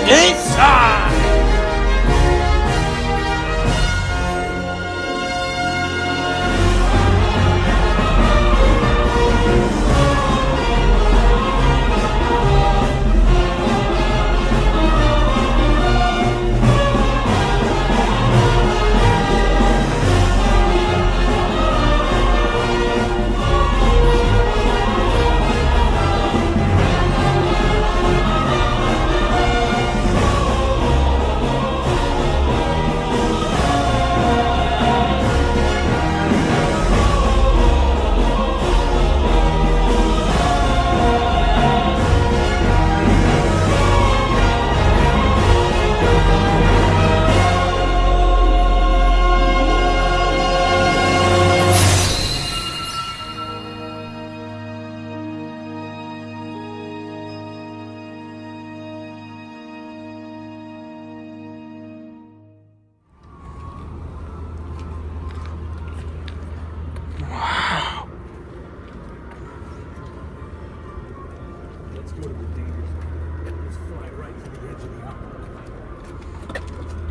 inside.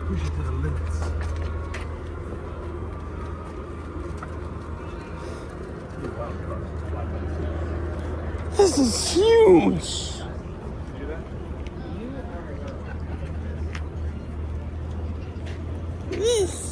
Push it to the limits. This is huge. This.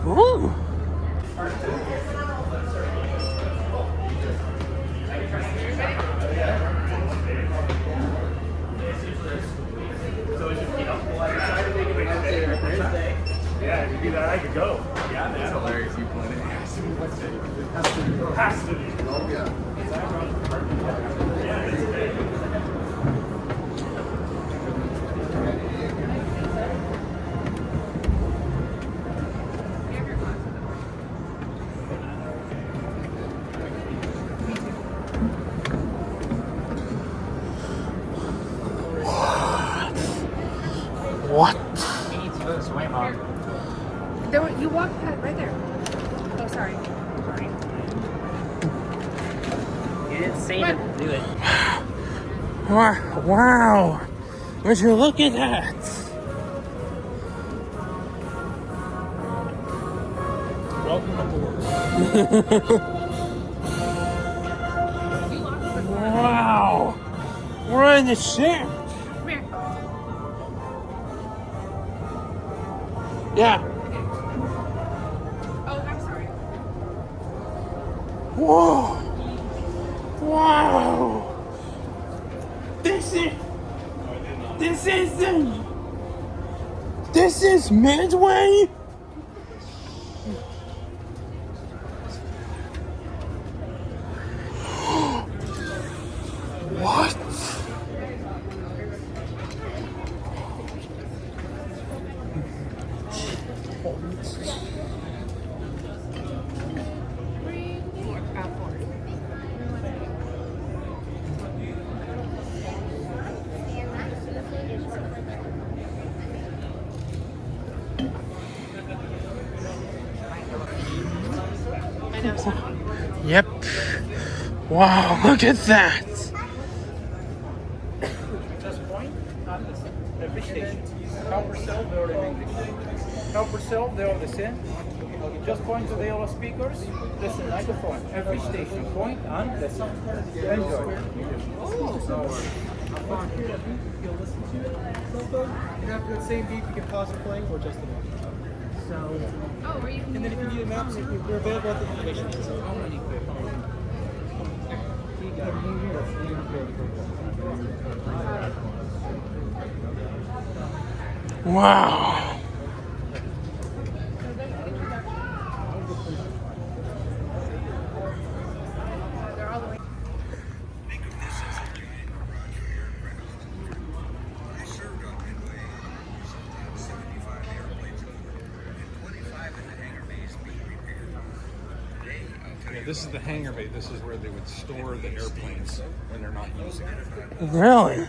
Ooh. Yeah, if you do that, I could go. Yeah, man. That's hilarious. You plan it. Has to be. Oh, yeah. What? You need to go this way, Mom. You walked right there. Oh, sorry. Sorry. You didn't say to do it. Wow. Would you look at that? Welcome aboard. Wow. We're on the ship. Come here. Yeah. Oh, I'm sorry. Whoa. Wow. This is Midway? What? Yep. Wow, look at that. Just point on the fish station. Help yourself, they're in English. Help yourself, they're on the scene. Just point to the yellow speakers. Listen, microphone. Every station. Point and listen. Enjoy. You'll listen to it. And after the same beat, you can pause the playing or just the one. So, Oh, were you? And then if you need a map, we're available at the information. So how many Wow. this is the hangar bay. This is where they would store the airplanes when they're not using it. Really?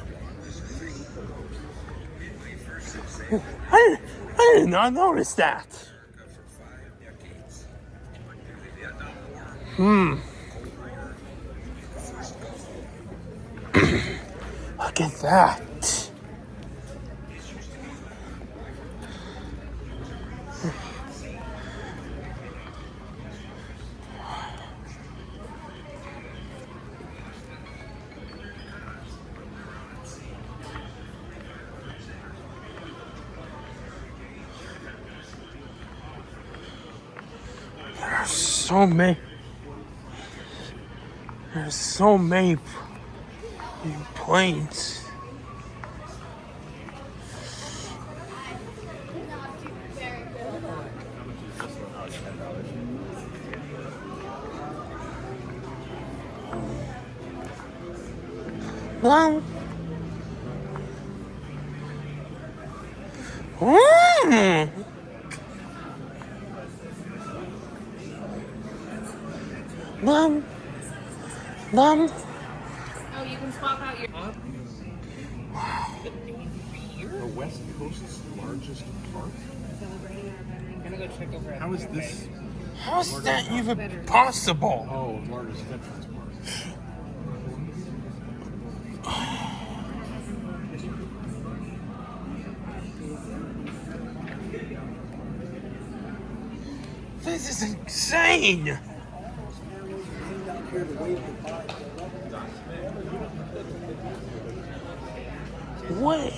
I did not notice that. Look at that. There's so many planes. Well, Oh, you can swap out your. The West Coast's largest park? I'm gonna go check over. How is this? how's that even possible? Oh, largest veterans park. This is insane. What?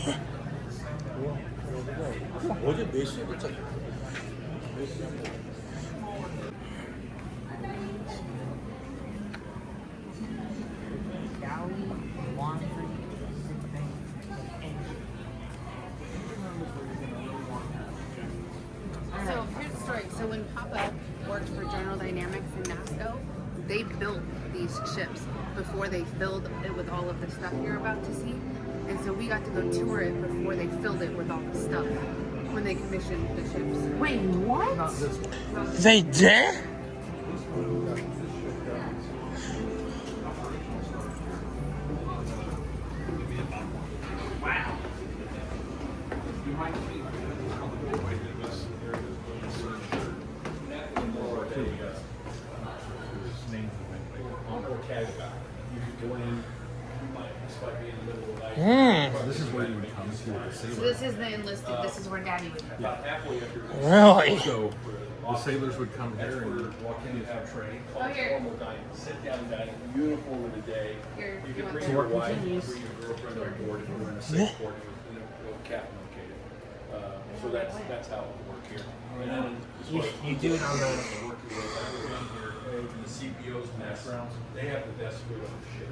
So here's the story. So when Papa worked for General Dynamics in NASCO, they built these ships before they filled it with all of the stuff you're about to see. And so we got to go tour it before they filled it with all the stuff when they commissioned the ships. Wait, what? They did? This is where you would come to the So sailors. this is the enlisted. This is where Daddy would go. Really? So the sailors would come here and you'd walk in with your tray. Oh, here. Sit down dining, uniform of the day. Here, You you can want bring that? your wife, bring your girlfriend on board if you're in a safe port with captain located. So that's how it would work here. And then You do it on the. work your way back around here, in the CPO's backgrounds, they have the best food on the ship.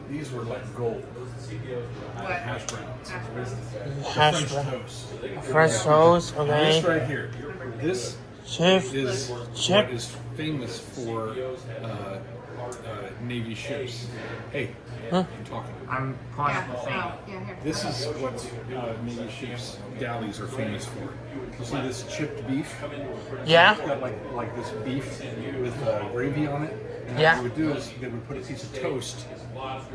These were like gold. Those CPOs were What? Hash browns. Hash French brown. toast. Fresh toast, This okay. right here. This Chip. is Chip. what is famous for Navy ships. Hey, Huh? I'm talking. I'm pulling up the Yeah. thing. Oh, yeah, here. This is what Navy ships galleys are famous for. You see this chipped beef? Yeah? It's got like this beef with gravy on it. And Yeah. what they would do is they would put a piece of toast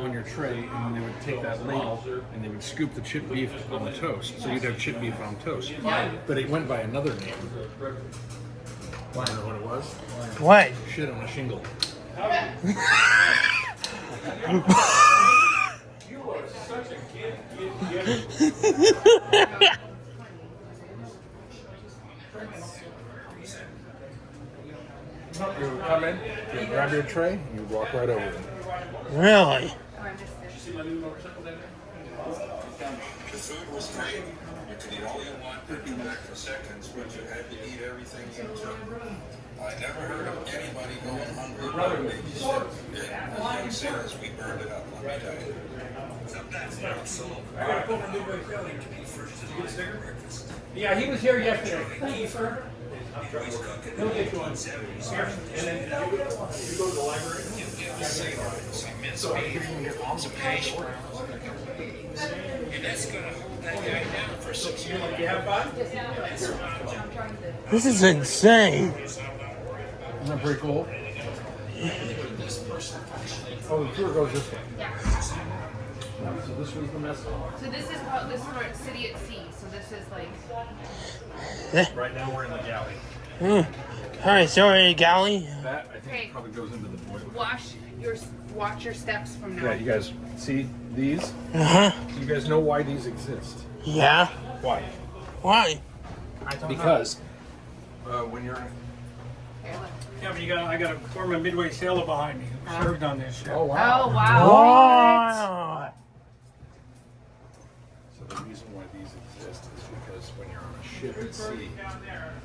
on your tray, and then they would take that ladle and they would scoop the chipped beef on the toast. So you'd have chipped beef on toast. But it went by another name. I don't know what it was. What? Shit on a shingle. You would come in, you would grab your tray, you would walk right over it. Really? The food was free. You could eat all you want, there'd be back for seconds, but you had to eat everything you took. I never heard of anybody going hungry on a Navy ship. As young sailors, we burned it up, let me tell you. Sometimes so Yeah, he was here yesterday. He'll get you one. some mincemeat, some hash browns, and that's gonna hold that guy down for 6 years. You have fun? This is insane. Isn't that pretty cool? Oh, the tour goes this way. Yeah. So this was the mess hall. So this is where it's City at Sea. So this is like. Right now we're in the galley. Alright, sorry, galley. That I think Okay. probably goes into the boiler. Watch your steps from now. Yeah, you guys see these? Uh-huh. You guys know why these exist? Yeah. Why? Why? Because when you're Here, look. Yeah, but I got a former Midway sailor behind me who served on this ship. oh wow. Oh wow. Wow. So the reason why these exist is because when you're on a ship at sea,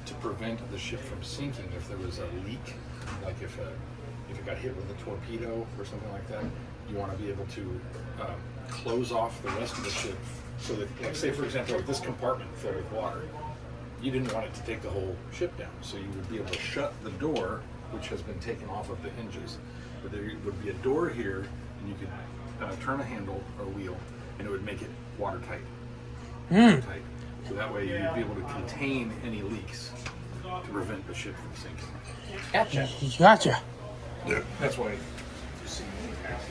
to prevent the ship from sinking, if there was a leak, like if it got hit with a torpedo or something like that, you want to be able to close off the rest of the ship so that, like, say for example, if this compartment filled with water, you didn't want it to take the whole ship down, so you would be able to shut the door, which has been taken off of the hinges. But there would be a door here, and you could turn a handle or wheel, and it would make it watertight. Watertight. So that way you'd be able to contain any leaks to prevent the ship from sinking. Gotcha. Gotcha. Yeah. That's why you see many passages.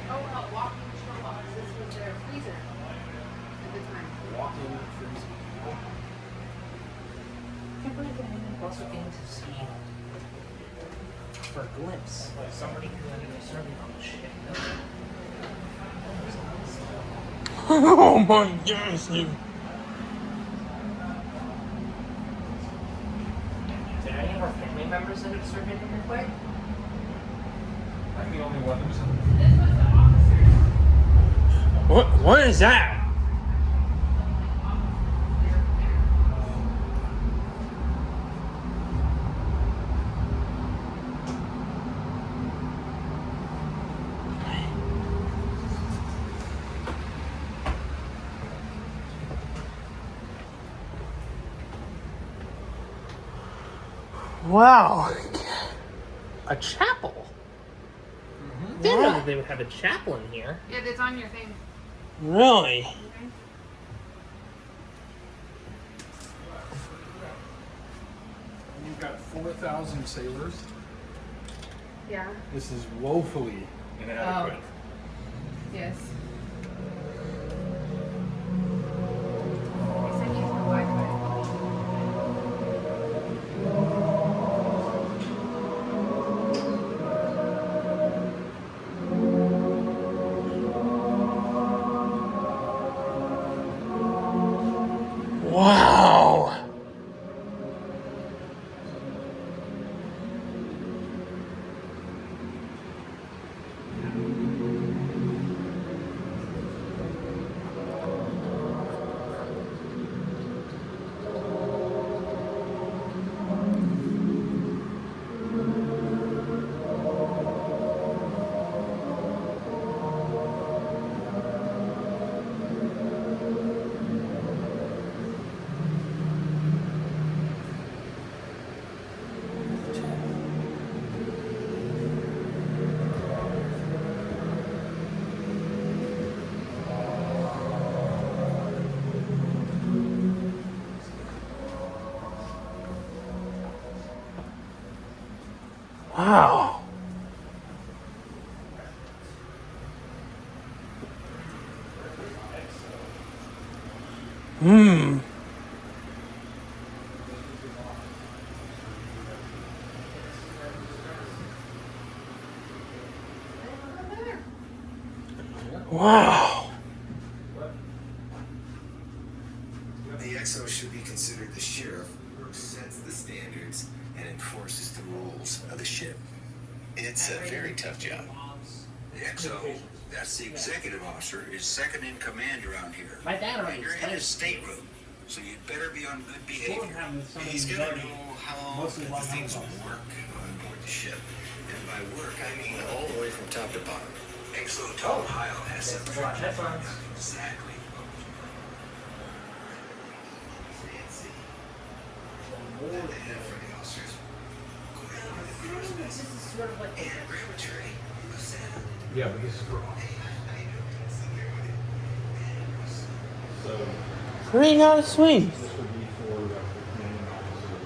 Oh, walking chill box. This was their freezer at the time. Walk-in freezer. I can't believe I'm also getting to see for a glimpse somebody who ended up serving on the ship. Oh my gosh, dude. Did any of our family members end up serving in Midway? I'm the only one who's What is that? Wow. A chapel? Didn't know that they would have a chapel in here. Yeah, that's on your thing. Really? You've got 4,000 sailors. Yeah. This is woefully inadequate. Yes. They said use the Wi-Fi. Wow. Wow. Wow. The XO should be considered the sheriff who sets the standards and enforces the rules of the ship. It's a very tough job. The XO, that's the executive officer, is second in command around here. My dad And already you're in explained his stateroom, so you'd better be on good behavior. He's gonna know how the things work on board the ship. And by work, I mean all the way from top to bottom. XO to Ohio has some exactly. Fancy. More than that for the officers. Go down to the cruise base and grab a tray of salad. Yeah, but this is for so Pretty nice sweet. this would be for the commanding officers.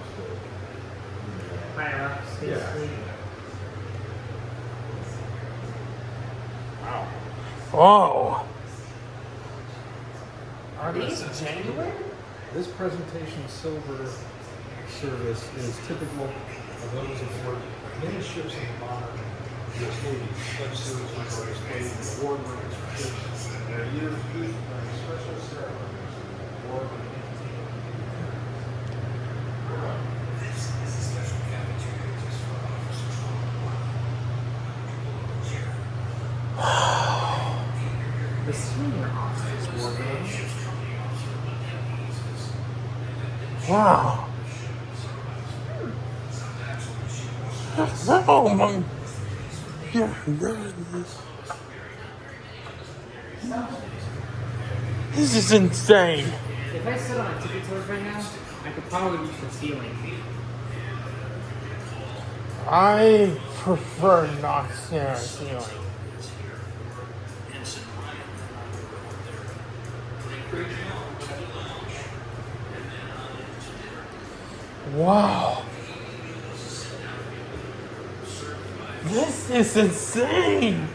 Higher ups, basically. Whoa. Are these genuine? This presentation silver service is typical of those aboard many ships in the modern U.S. Navy. Such services are displayed in the war rooms for ships and are used during special ceremonies or The senior officers wore them. Wow. Oh my. Yeah, this is insane. If I sit on a tippy toes right now, I could probably reach the ceiling. I prefer not sitting on the ceiling. Wow. This is insane.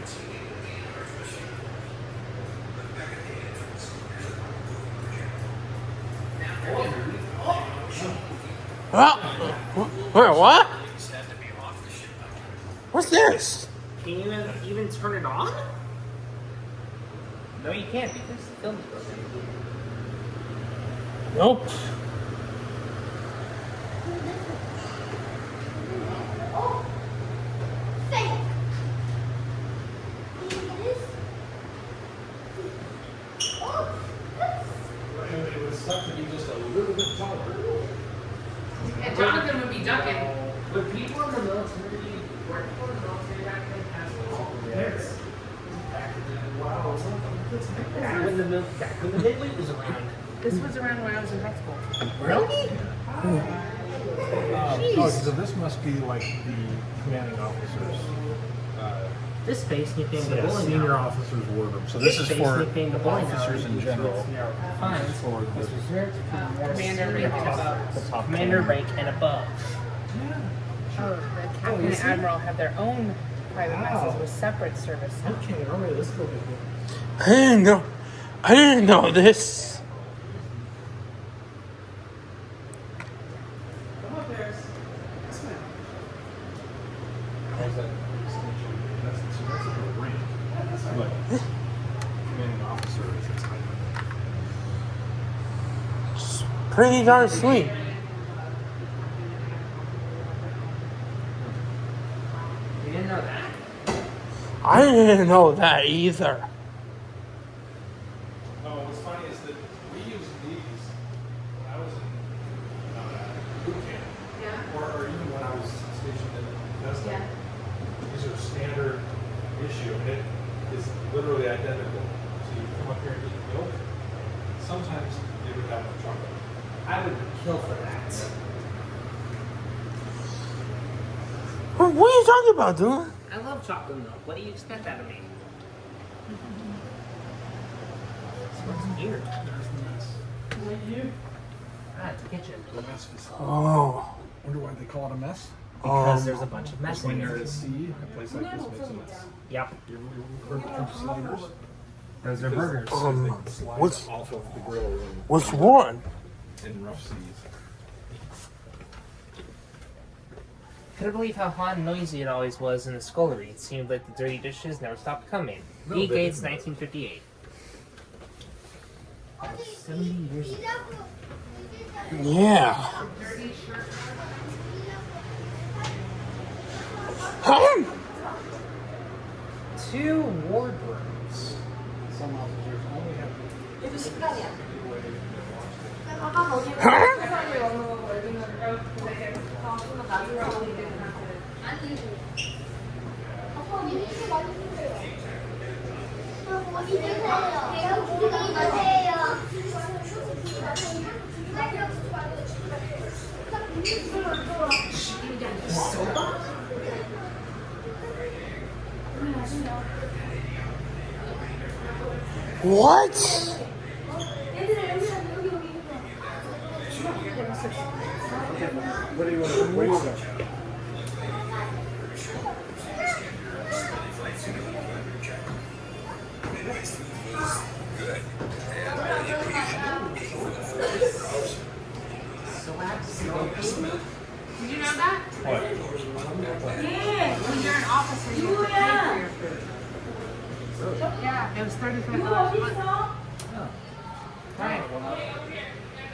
Wait, what? What's this? Can you even turn it on? No, you can't because the film is broken. Nope. it would suck to be just a little bit taller. And Jonathan would be ducking. But people in the military, working for the military back then, has all the theirs. Wow. Back when the Midway was around. This was around when I was in high school. Really? Oh, so this must be like the commanding officers. This space nicknamed the bowling Senior alley. officers' wardroom. So this is space for nicknamed the bowling officers alley in general. Fine. For This the was reserved for the more Commander senior rank and above. officers. top Commander 10. rank and above. Oh, the captain and admiral had their own private messes with separate service. Okay, all right, let's go with it. I didn't know this. How's that distinction? That's like a rank. But commanding officer is its height. Pretty darn sweet. You didn't know that? I didn't know that either. Oh, what's funny is that we used these when I was in boot camp, or even when I was stationed in Augusta. Yeah. These are standard issue, and it is literally identical. So you come up here and eat milk. Sometimes they would have chocolate. I would kill for that. What are you talking about, dude? I love chocolate milk. What do you expect out of me? What's weird? Ah, it's a kitchen. The mess facility. Oh. Wonder why they call it a mess? Because there's a bunch of mess When in you're it. at sea, a place like this makes a mess. Yep. You ever heard of sliders? Those are burgers. They can slide what's- off of the grill Which one? in rough seas. Couldn't believe how hot and noisy it always was in the scullery. It seemed like the dirty dishes never stopped coming. No, E. they Gates, didn't. 1958. That was 70 years ago. Yeah. Two wardrooms. Some officers only have What? What do you want to where do you go? Did you know that? What? Yeah. When you're an officer, you have to pay for your food. Yeah, it was $35 a month. Right.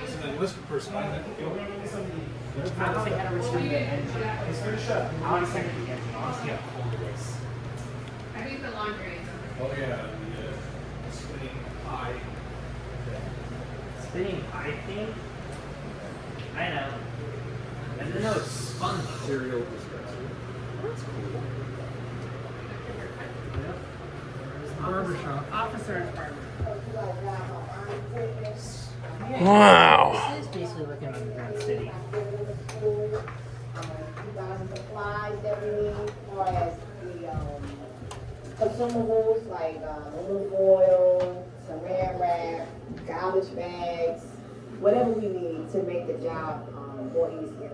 This is an enlisted person. I only had a restricted engine. I want to send it again. I want to see how cold it is. I think the laundry. Oh yeah, the spinning eye. Spinning eye thing? I know. I didn't know it's spun. Cereal dispenser. That's cool. Yep. Barbershop. Officer's barber. Wow. This is basically like an underground city. Supplies that we need, as far as the consumables like aluminum foil, saran wrap, garbage bags, whatever we need to make the job more easier.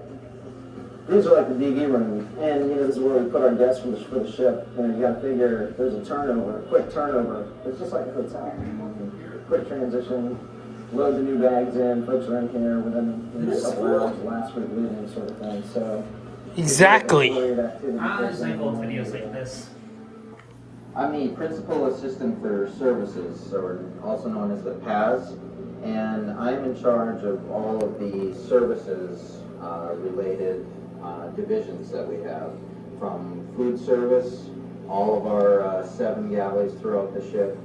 These are like the DV rooms, and this is where we put our guests for the ship. You got to figure there's a turnover, a quick turnover. It's just like a hotel. Quick transition, load the new bags in, folks are in here within a couple hours, last week leaving sort of thing. So Exactly. How does like old videos like this? I'm the Principal Assistant for Services, or also known as the PAS, and I'm in charge of all of the services related divisions that we have, from food service, all of our 7 galleys throughout the ship,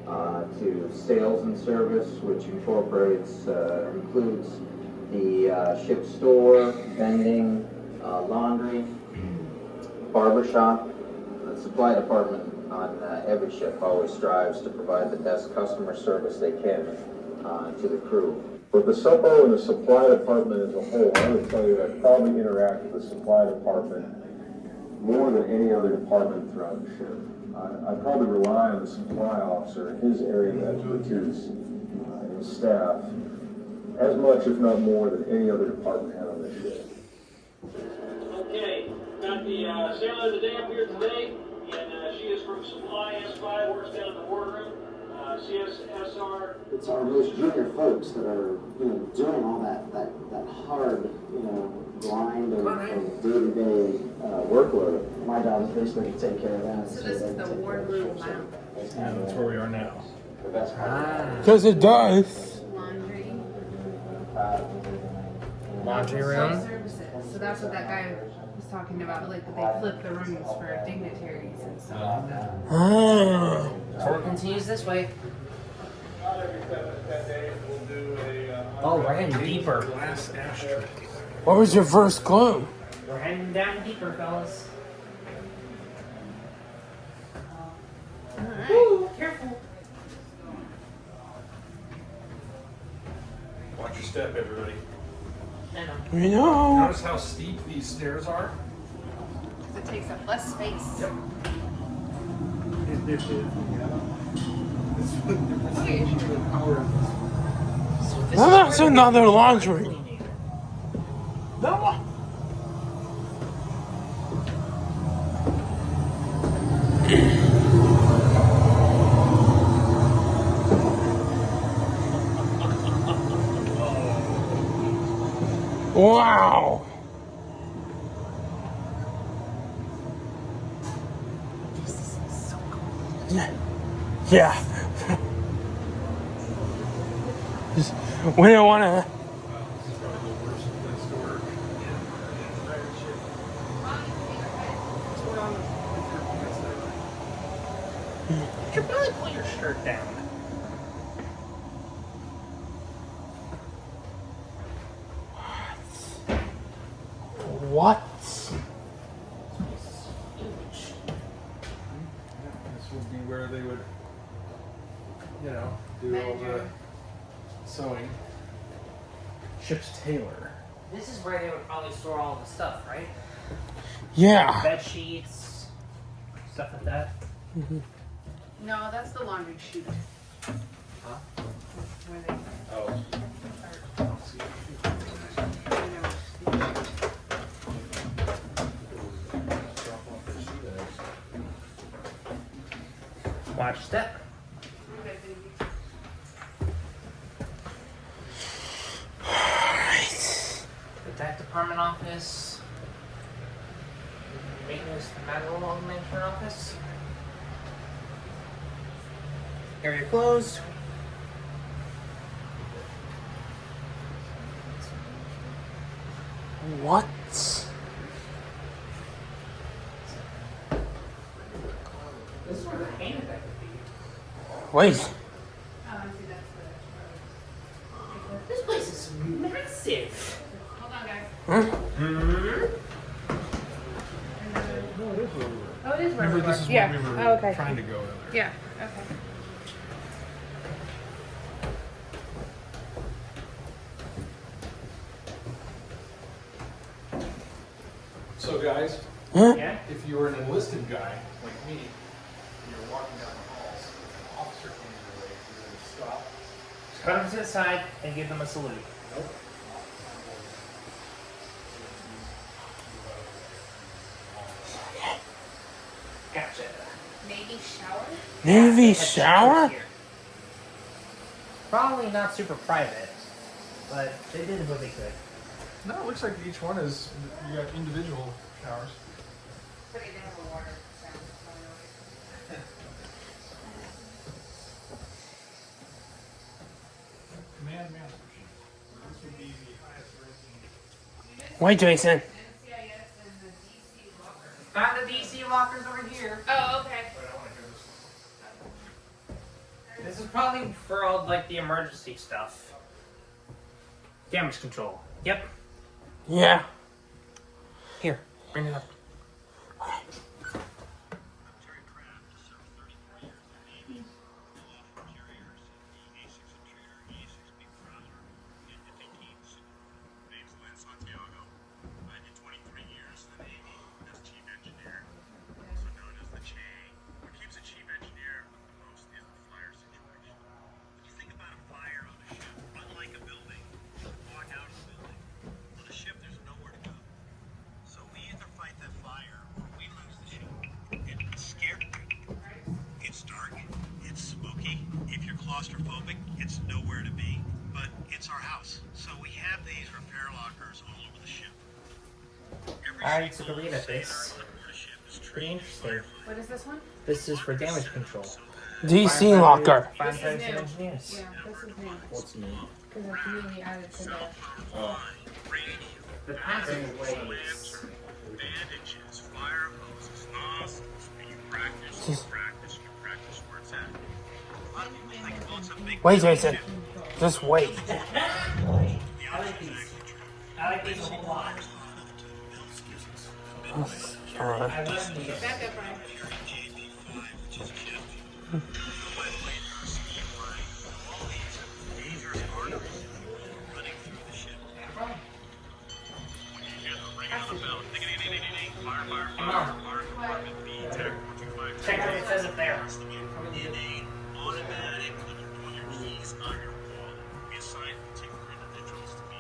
to sales and service, which includes the ship store, vending, laundry, barbershop. The supply department on every ship always strives to provide the best customer service they can to the crew. With the SUPO and the supply department as a whole, I would tell you that I probably interact with the supply department more than any other department throughout the ship. I probably rely on the supply officer, his area of expertise, and his staff, as much, if not more, than any other department head on the ship. Okay, got the sailor of the day up here today, and she is from Supply S5, works down in the wardroom. CSSR. It's our most junior folks that are, doing all that hard, grind of day-to-day workload. My job is basically to take care of that. So this is the wardroom lounge. Yeah, that's where we are now. The best part. Because it does. Laundry. Laundry room. Services. So that's what that guy was talking about, like that they flip the rooms for dignitaries and stuff like that. Ah. Tour continues this way. Not every 7 to 10 days we'll do Oh, we're heading deeper. glass ashtray. What was your first clue? We're heading down deeper, fellas. Alright, careful. Watch your step, everybody. I know. We know. Notice how steep these stairs are? Because it takes up less space. Yep. Now that's another laundry. No. Wow. Yeah. We don't want to. You should probably pull your shirt down. What? This would be where they would, do all the sewing. Ship's tailor. This is where they would probably store all the stuff, right? Yeah. Bed sheets, stuff like that. No, that's the laundry chute. Huh? Where they Oh. Watch step. The tech department office. Maintenance, Admiral management office. Area closed. What? This is where the hand that could be. Wait. This place is massive. Hold on, guys. Huh? Oh, it is where Remember, we this were. is Yeah. where we were Oh, okay. trying to go earlier. Yeah. Okay. So, guys, Huh? Yeah. if you were an enlisted guy like me, and you're walking down the halls, and an officer came your way, you're going to stop. Just cut them to the side and give them a salute. Nope. Gotcha. Navy shower? Navy Had showers shower? here. Probably not super private, but they did what they could. No, it looks like each one is, you got individual showers. But they didn't have a water sound. Command master sheet. This would be the highest ranking. Wait, Jason. NCIS and the DC locker. Found the DC lockers over here. Oh, okay. This is probably for all like the emergency stuff. Damage control. Yep. Yeah. Here, bring it up. It's dark, it's spooky. If you're claustrophobic, it's nowhere to be. But it's our house, so we have these repair lockers all over the ship. I took a read at this. Pretty interesting. What is this one? This is for damage control. DC locker. Firefighters This is and new. engineers. Yeah, this is new. What's new? Because it's newly added to the. The passageways. Bandages, fire hoses, nozzles. You practice where it's at. A lot of people think it's a big Wait, Jason. Just wait. I like these. I like these a whole lot. Alright. I love these. Back up, Brian. Check out what it says up there. Automatic on your keys on your wall. We assign particular individuals to be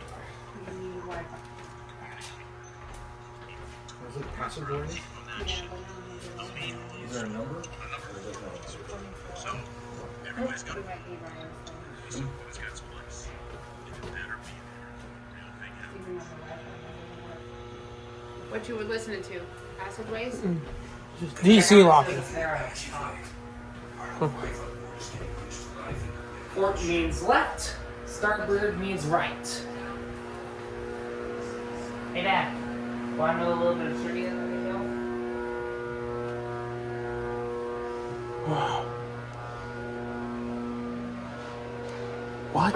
Was it passageway? Is there a number? So everybody's got everybody's got its place. It better be there. What you were listening to? Passageways? DC locker. Port means left. Starboard means right. Hey, Dad. Want to know a little bit of trivia that we know? What?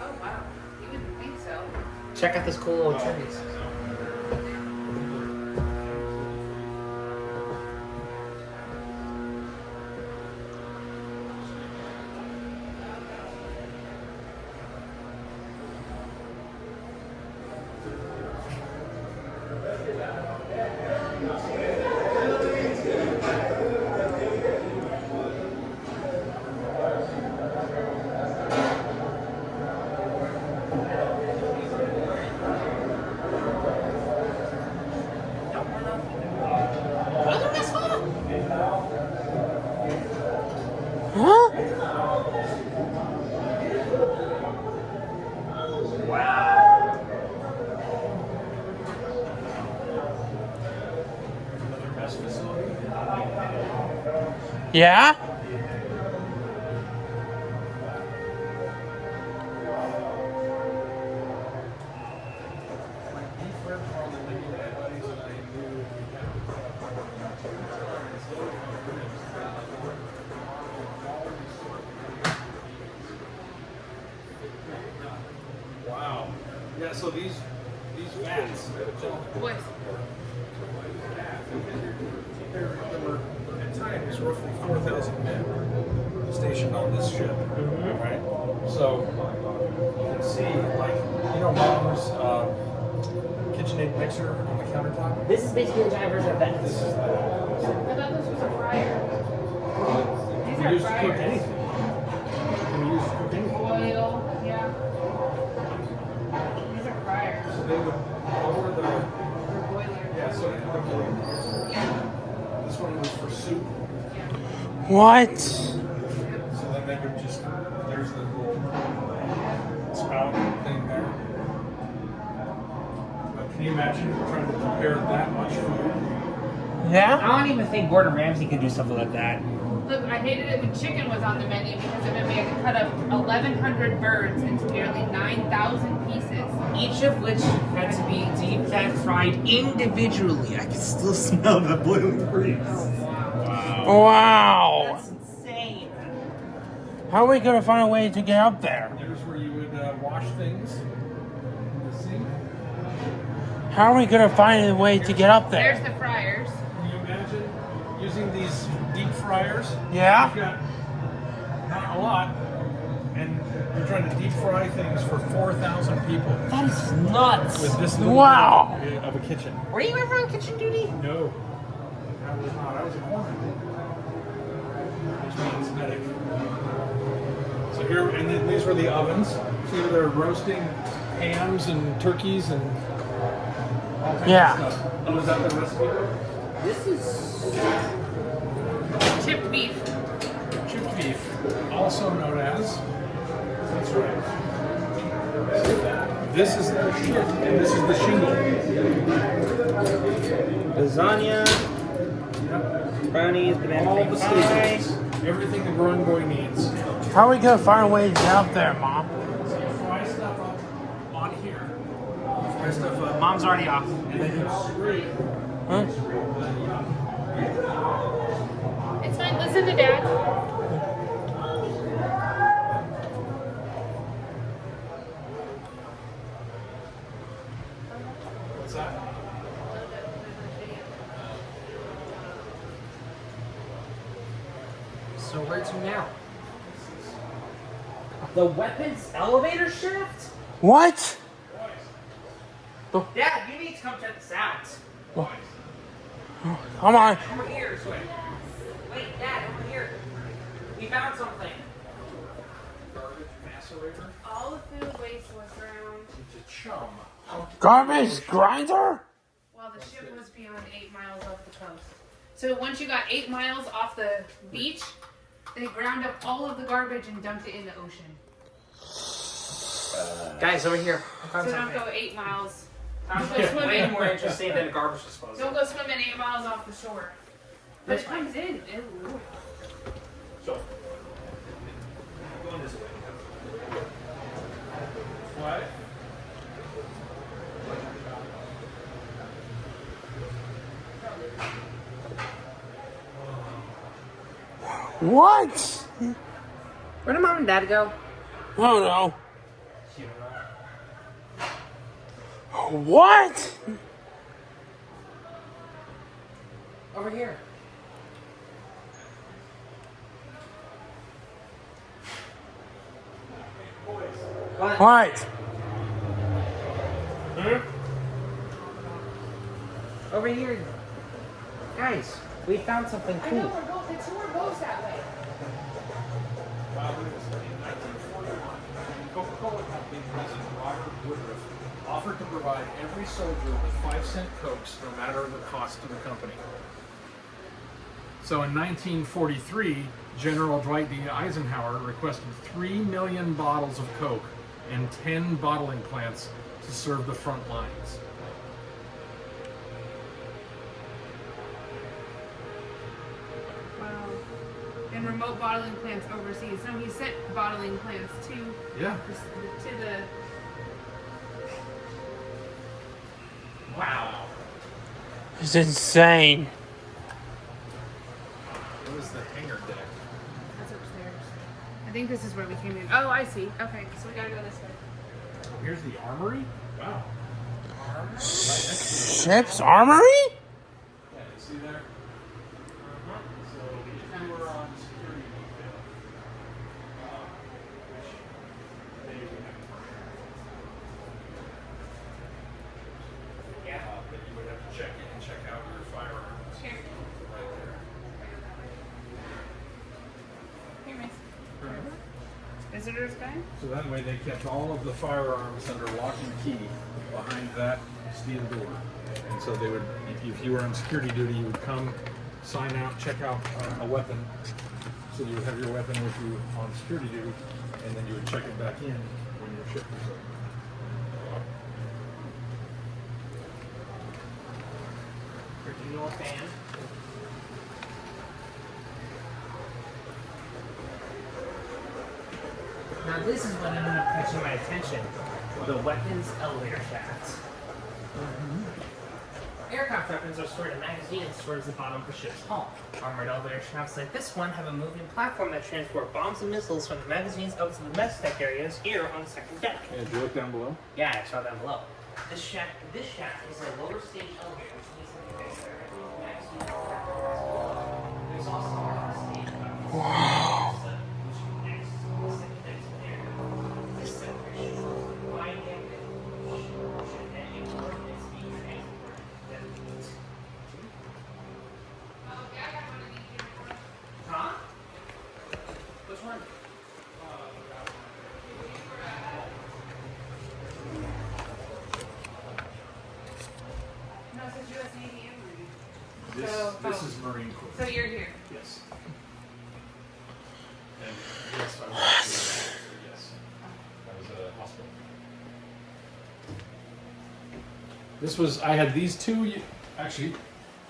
Oh, wow. You wouldn't think so. Check out this cool little trivia. Yeah? Wow. Yeah, so these vats, What? there were at times roughly 4,000 men stationed on this ship, right? So you can see, like, you know, Mom's KitchenAid mixer on the countertop. This is basically a giant version of that. This is that. I thought this was a fryer. These We are used to cook fryers. anything. We used to cook anything. Oil, yeah. These are fryers. So they would lower the. They're boilers. Yeah, so the boilers. Yeah. This one was for soup. What? So then they would just, there's the little spout thing there. But can you imagine trying to prepare that much food? Yeah? I don't even think Gordon Ramsay could do something like that. Look, I hated it when chicken was on the menu because it meant we had to cut up 1,100 birds into nearly 9,000 pieces. Each of which had to be deep fried individually. I can still smell the boiled grease. Wow. That's insane. How are we gonna find a way to get up there? There's where you would wash things in the sink. How are we gonna find a way to get up There's there? the fryers. Can you imagine using these deep fryers? Yeah? You've got not a lot, and you're trying to deep fry things for 4,000 people. That is nuts. With this little Wow. bit of a kitchen. Were you ever on kitchen duty? No, I was not. I was a corpsman, which means medic. So here, and then these were the ovens. See where they're roasting hams and turkeys and all kinds Yeah. of stuff. Oh, is that the recipe? This is Chipped beef. Chipped beef, also known as. That's right. This is the shit, and this is the shingle. lasagna, brownies, banana All cream the pie. staples. Everything the growing boy needs. How are we gonna find a way to get up there, Mom? So you fry stuff up on here. Fry stuff up. Mom's already off. And then you scrape. Huh? It's fine. Listen to Dad. What's that? So where to now? The weapons elevator shaft? What? Dad, you need to come check this out. Come on. Over here. Wait, Dad, over here. We found something. Garbage macerator. All the food waste was around. It's a chum. Garbage grinder? Well, the ship was beyond 8 miles off the coast. So once you got 8 miles off the beach, they ground up all of the garbage and dumped it in the ocean. Guys, over here. I found So don't something. go 8 miles. Sounds Don't go way swimming. more interesting than garbage disposal. Don't go swimming 8 miles off the shore. But it comes in. Ew. So. Going this way. What? What? Where did Mom and Dad go? I don't know. What? Over here. What? Over here. Guys, we found something I cool. know the tour goes that way. Wow, look at this. In 1941, Coca-Cola Company President Robert Woodruff offered to provide every soldier with 5-cent Cokes, no matter the cost to the company. So in 1943, General Dwight D. Eisenhower requested 3 million bottles of Coke and 10 bottling plants to serve the front lines. and remote bottling plants overseas. So he sent bottling plants to the. Wow. It's insane. What is the hangar deck? That's upstairs. I think this is where we came in. Oh, I see. Okay, so we gotta go this way. Oh, here's the armory? Wow. Ship's armory? Yeah, you see there? So if you were on security detail, which they would have that you would have to check in and check out your firearms. Here. Right there. Here, Miss. Visitors guide? So that way they kept all of the firearms under lock and key behind that steel door. And so they would, if you were on security duty, you would come, sign out, check out a weapon. So you would have your weapon with you on security duty, and then you would check it back in when your shift was over. Original fan. Now this is what ended up catching my attention. The weapons elevator shafts. Aircraft weapons are stored in magazines towards the bottom of a ship's hull. Armored elevator shafts like this one have a moving platform that transport bombs and missiles from the magazines up to the mess deck areas here on the second deck. And if you look down below? Yeah, I saw down below. This shaft is a lower stage elevator which needs to be fixed there. There's also a stage platform. Wow. This is Marine Corps. So you're here. Yes. And yes, I was yes. That was a hospital. This was, I had these two, actually,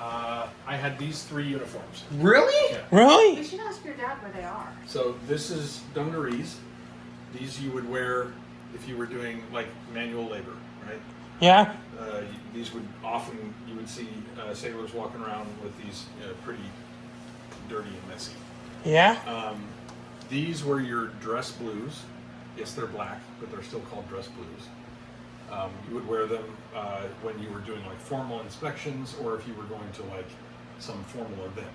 I had these 3 uniforms. Really? Yeah. Really? We should ask your dad where they are. So this is dungarees. These you would wear if you were doing like manual labor, right? Yeah. These would often, you would see sailors walking around with these pretty dirty and messy. Yeah. These were your dress blues. Yes, they're black, but they're still called dress blues. You would wear them when you were doing like formal inspections, or if you were going to like some formal event.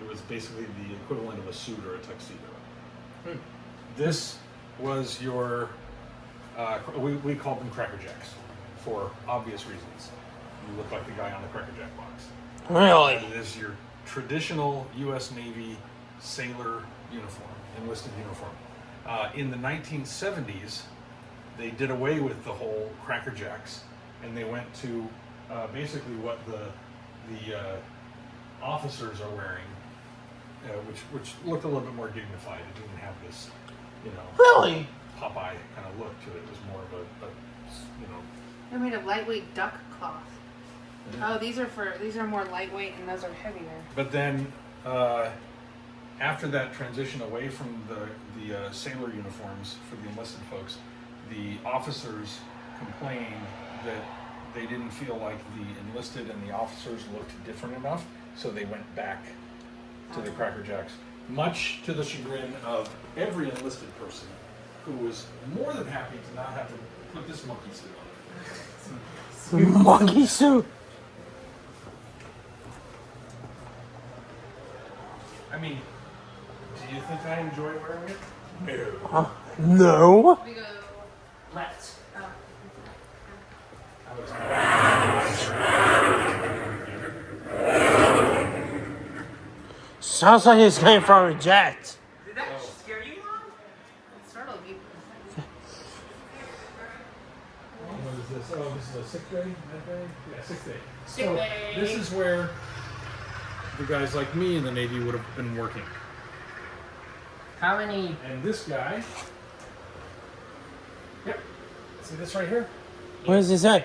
It was basically the equivalent of a suit or a tuxedo. This was your, we called them Cracker Jacks for obvious reasons. You look like the guy on the Cracker Jack box. Really? It is your traditional U.S. Navy sailor uniform, enlisted uniform. In the 1970s, they did away with the whole Cracker Jacks, and they went to basically what the officers are wearing, which looked a little bit more dignified. It didn't have this, Really? Popeye kind of look to it. It was more of a They're made of lightweight duck cloth. Oh, these are more lightweight and those are heavier. But then, after that transition away from the sailor uniforms for the enlisted folks, the officers complained that they didn't feel like the enlisted and the officers looked different enough, so they went back to the Cracker Jacks, much to the chagrin of every enlisted person, who was more than happy to not have to put this monkey suit on. Monkey suit. I mean, do you think I enjoy wearing it? No. No. We go left. Sounds like it's coming from a jet. Did that scare you, Mom? It startled me. What is this? Oh, this is a sick day? Med day? Yeah, sick day. Sick So day. this is where the guys like me in the Navy would have been working. How many? And this guy, yep, see this right here? What does it say?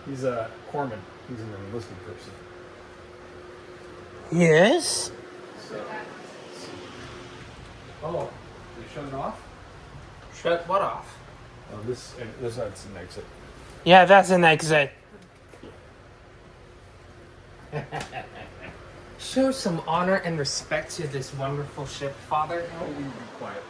He's a corpsman. He's an enlisted person. Yes. So Oh, you shut it off? Shut what off? Oh, that's an exit. Yeah, that's an exit. Show some honor and respect to this wonderful ship, Father. Oh, you be quiet.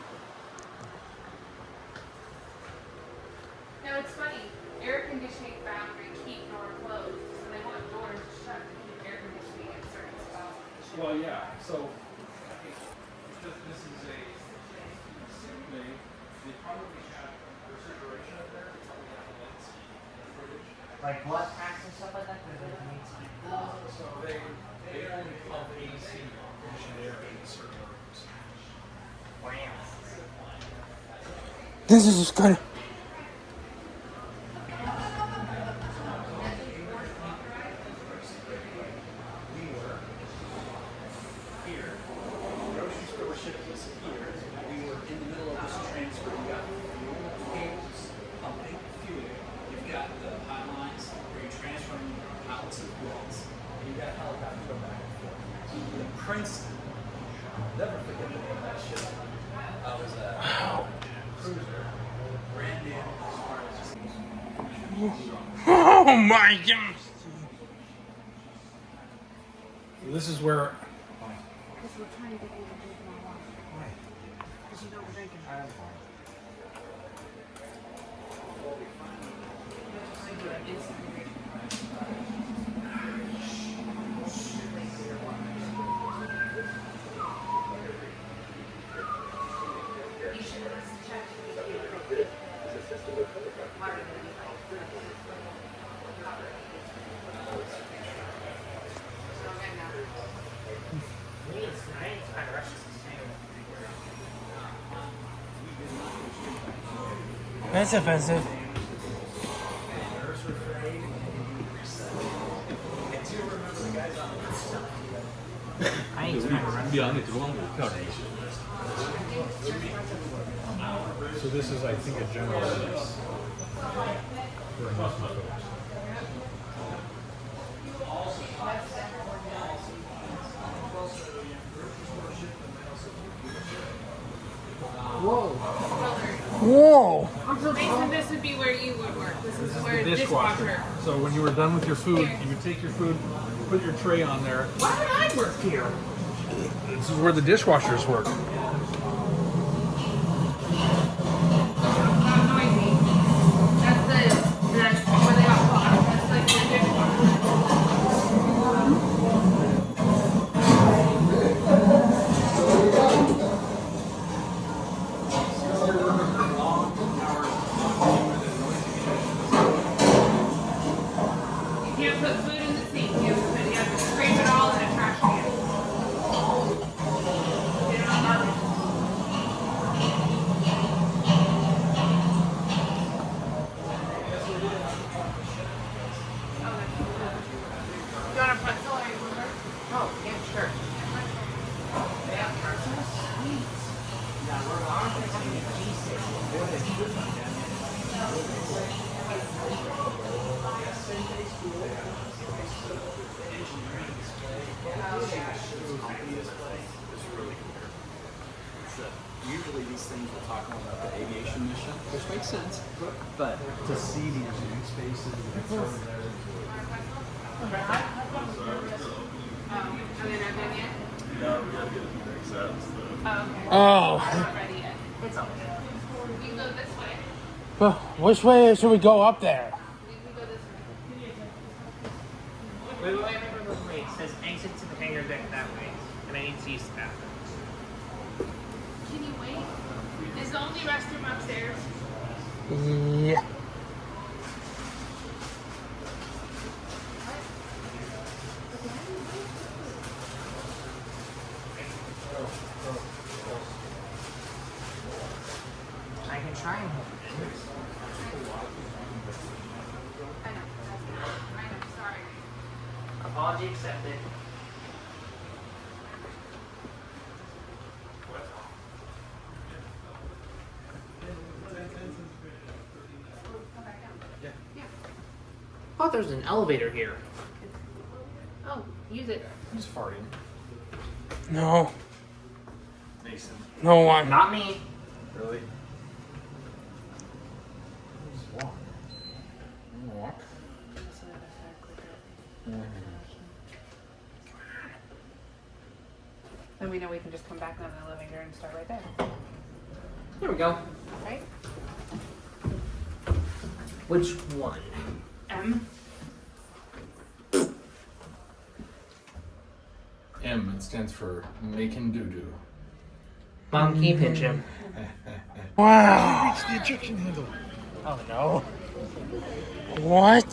No, it's funny. Air conditioning boundary keep door closed, so they want doors shut to keep air conditioning in certain spots. Well, yeah. So this is they probably have refrigeration up there. Like blood packs and stuff like that? So they only pump AC conditioned air in certain rooms. Wow. This is just good. Grocery store shipments here. We were in the middle of this transfer. You got fuel cables pumping fuel. You've got the pipelines where you're transferring pallets of goods. And you've got a helicopter go back and forth. In Princeton, I'll never forget the name of that ship. I was a cruiser, brand new, as far as Oh my god! This is where. Because we're trying to get you to drink more water. Why? Because you don't drink it. That's offensive. So this is, I think, a general release. Whoa! So Mason, this would be where you would work. This is where The dishwasher. So when you were done with your food, you would take your food, put your tray on there. Why would I work here? This is where the dishwashers work. That's where they got caught. That's like the dishwasher. You can't put food in the sink. You have to scrape it all in a trash can. Get it on garbage. You want a pretzel or you want a Oh, yeah, sure. Yeah, pretzels? Sweet. Yeah, we're on to Usually these things we're talking about the aviation mission, which makes sense, but to see these new spaces and sort of there. Are they not done yet? No, we gotta get it next out. Oh, okay. Oh. Not ready yet. It's okay. We can go this way. But which way should we go up there? We can go this way. Wait. It says exit to the hangar deck that way, and I need to use the bathroom. Can you wait? Is the only restroom upstairs? Yeah. I can try and hold it in. I know, sorry. Apology accepted. I thought there was an elevator here. Oh, use it. He's farting. No. Mason. No one. Not me. Really? Just walk. Walk. Then we know we can just come back down to the living room and start right there. There we go. Right? Which one? M. M, it stands for making doo-doo. Mom, can you pinch him? Wow. Reach the ejection handle. Oh no. What?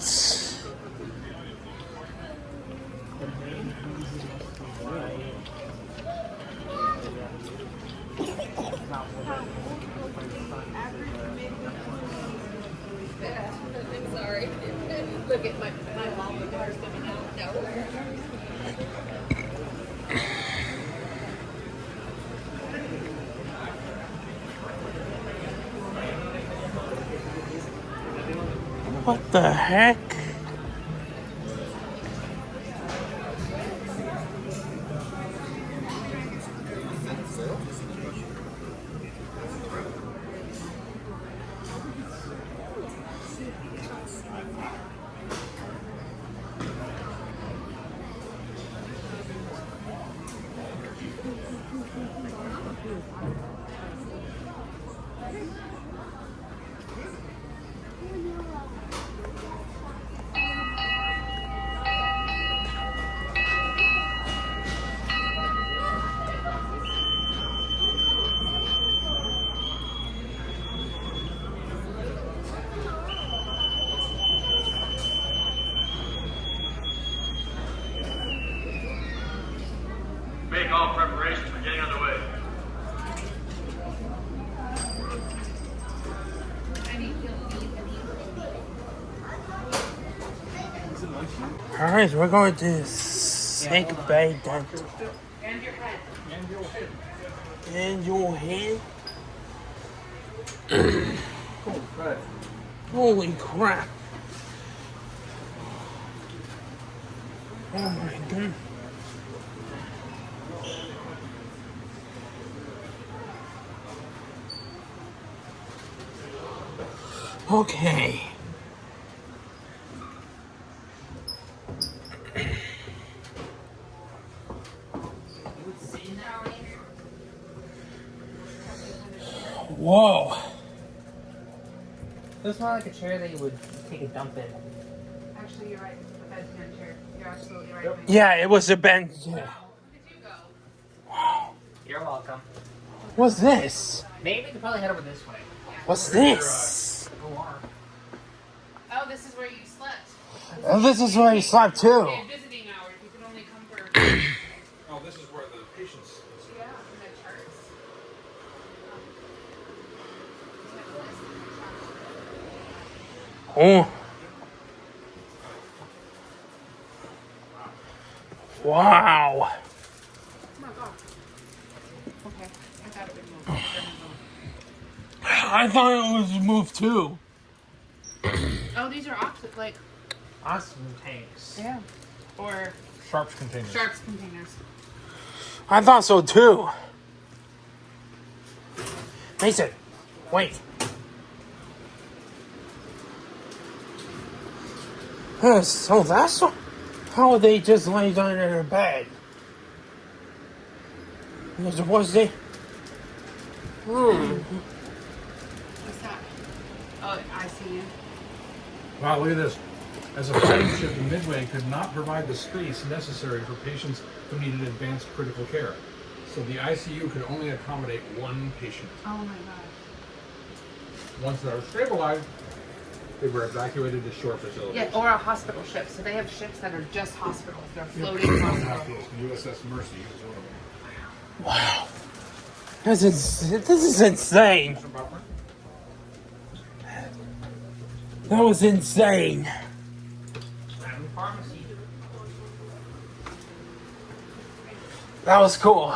I'm sorry. Look at my mom, the car's coming out. No. What the heck? Make all preparations for getting underway. Alright, we're going to Sick Bay Dental. And your head. And your head. Cool, right. Holy crap. Oh my god. Okay. Whoa. This is more like a chair that you would take a dump in. Actually, you're right. The bed's in a chair. You're absolutely right. Yeah, it was a bench. Yeah. Where did you go? You're welcome. What's this? Maybe we could probably head over this way. What's this? Oh, this is where you slept. Oh, this is where you slept too. Okay, visiting hours. You can only come for. Oh, this is where the patients. Yeah, and the charts. Oh. Wow. Oh my god. Okay, I thought it would move. I thought it was moved too. Oh, these are opposite, like. Awesome tanks. Yeah. Or Sharps containers. sharps containers. I thought so too. Mason, wait. So that's how they just lay down in their bed. Because was they? What's that? Oh, I see you. Wow, look at this. As a fighting ship, the Midway could not provide the space necessary for patients who needed advanced critical care. So the ICU could only accommodate one patient. Oh my god. Once they were stabilized, they were evacuated to shore facilities. Yeah, or a hospital ship. So they have ships that are just hospitals. They're floating hospitals. USS Mercy is one of them. Wow. This is insane. That was insane. Pharmacy. That was cool.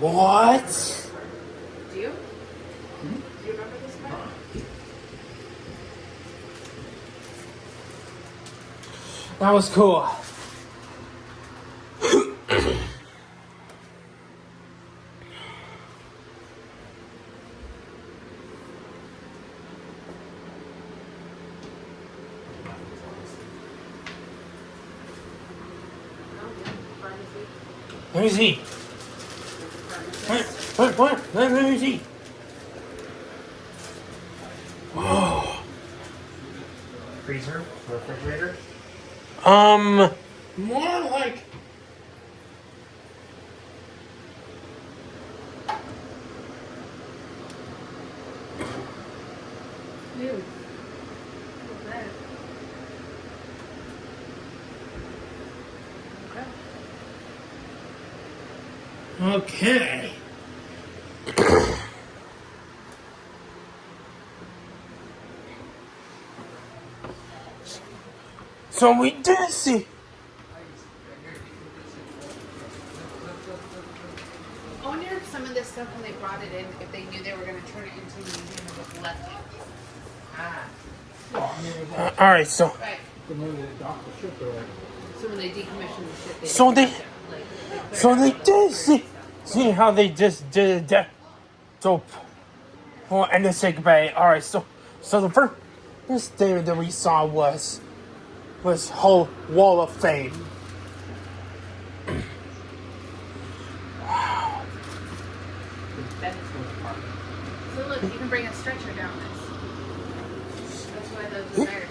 What? Do you? Do you remember this one? That was cool. Let me see. What? Let me see. Whoa. Freezer, refrigerator. More like. Ew. Okay. So we did see. I wonder if some of this stuff, when they brought it in, if they knew they were going to turn it into a museum of what's left. All right, so. Right. The minute they dock the ship, they're like, So when they decommission the ship, they So they did see how they just did that. So, well, and then say goodbye. All right, so the first thing that we saw was whole Wall of Fame. So look, you can bring a stretcher down this. That's why those are there.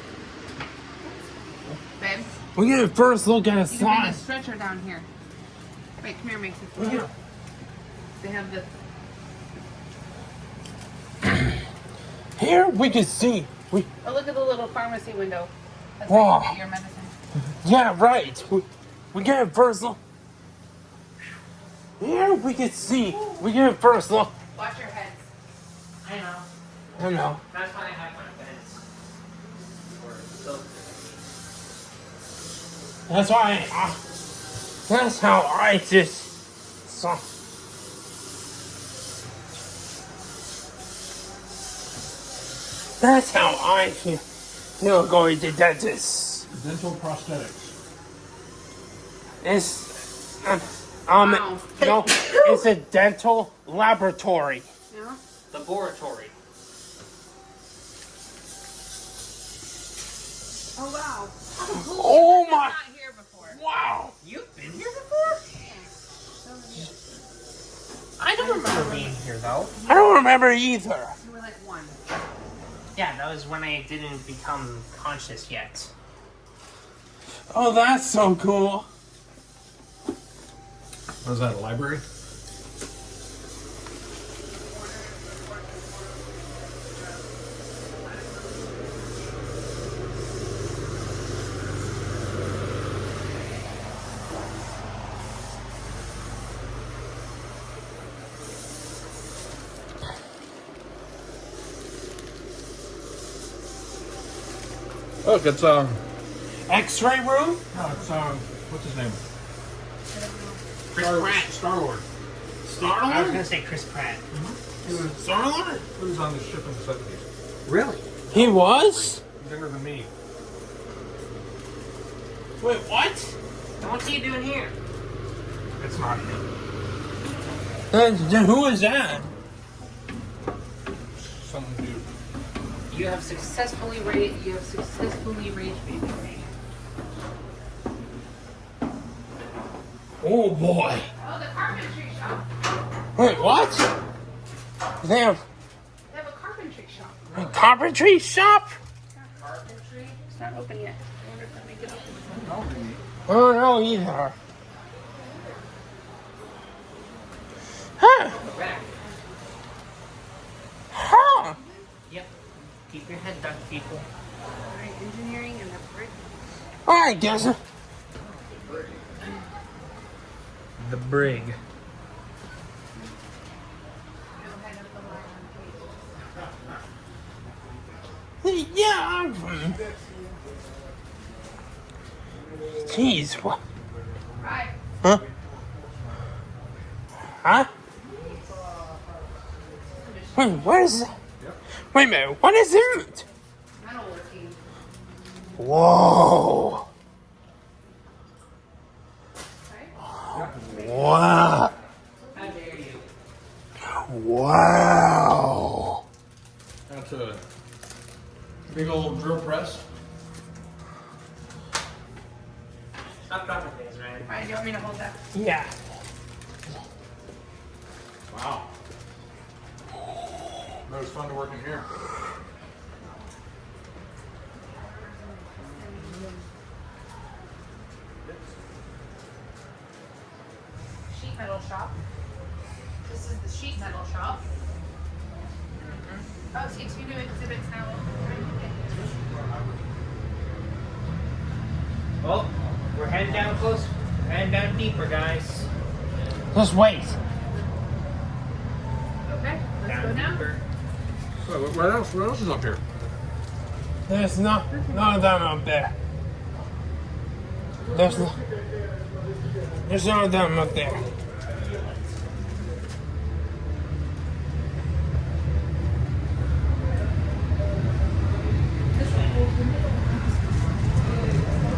Babe, We get a first look at a you can bring a sign. stretcher down here. Wait, come here, Mason. Yeah. They have the. Here we can see. Oh, look at the little pharmacy window. That's Wow. where you get your medicine. Yeah, right. We get a first look. Here we can see. We get a first look. Watch your heads. I know. I know. That's why I have my beds. That's why. That's how I just saw. That's how I feel going to dentist. dental prosthetics. It's Wow. no, it's a dental laboratory. Yeah. Laboratory. Oh wow. Oh my! Not here before. Wow! You've been here before? I don't remember being here though. I don't remember either. You were like one. Yeah, that was when I didn't become conscious yet. Oh, that's so cool. What is that, a library? Look, it's X-ray room? no, it's what's his name? Chris Pratt. Star Lord. I was gonna say Chris Pratt. Star-Lord? He was on the ship in the 70s. Really? He was? He's younger than me. Wait, what? And what's he doing here? It's not him. Then who is that? Some dude. You have successfully raised baby. Oh boy. Oh, the carpentry shop. Wait, what? They have They have a carpentry shop. a carpentry shop? Carpentry? It's not open yet. I wonder if they make it open. I don't know either. Huh? Back. Huh? Yep. Keep your head down, people. Alright, engineering and the brick. I guess. The brig. No head of the line on page. Yeah. Jeez, what? Right. Huh? Huh? Wait, what is that? Wait a minute, what is it? Metalworking. Whoa. Right? Wow. How dare you? Wow. That's a big old drill press. Stop dropping things, Ryan. Ryan, do you want me to hold that? Yeah. Wow. It was fun to work in here. Sheet metal shop. This is the sheet metal shop. Oh, see, 2 new exhibits now. Well, we're heading down close. We're heading down deeper, guys. Just wait. Okay, let's go Down now. deeper. What else is up here? There's none of them up there. There's none of them up there.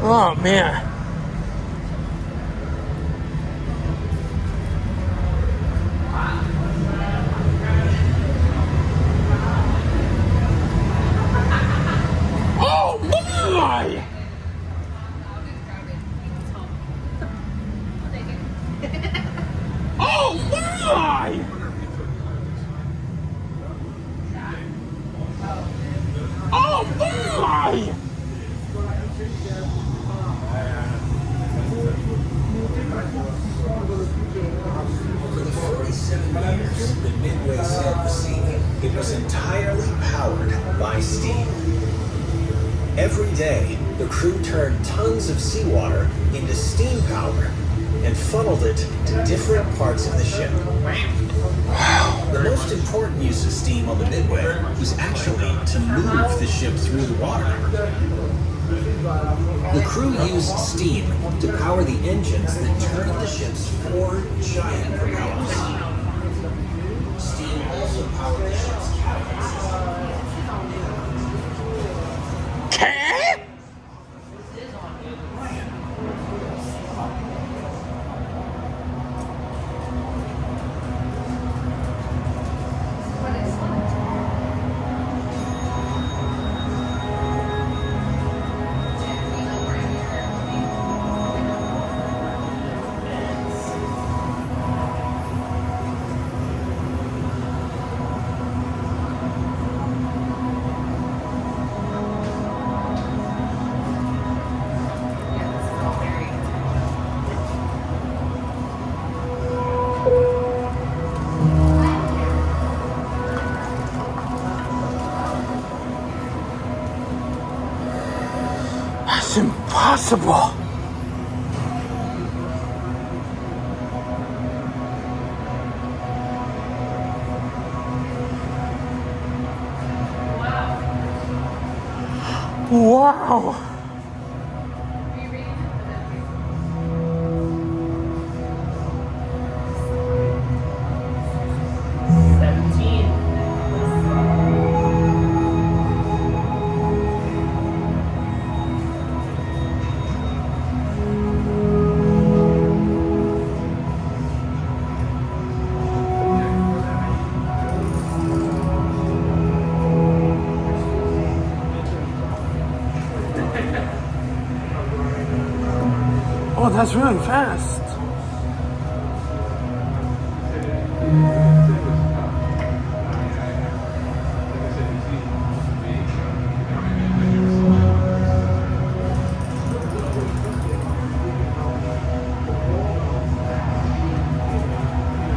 Oh man. Oh my! Oh my! Oh my! For the 47 years that Midway sailed the sea, it was entirely powered by steam. Every day, the crew turned tons of seawater into steam power and funneled it to different parts of the ship. The most important use of steam on the Midway was actually to move the ship through the water. The crew used steam to power the engines that turned the ship's 4 giant propellers. Steam also powered the ship's cabin system. That's impossible. Wow. Oh, that's really fast.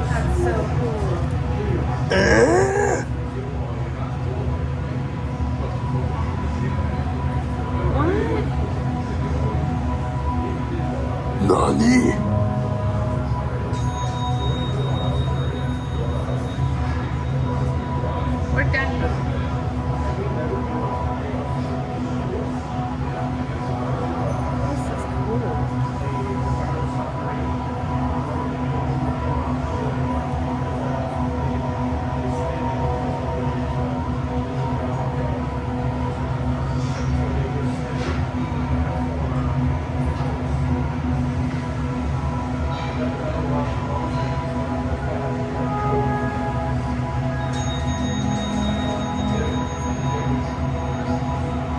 That's so cool. Nani? We're done. This is cool.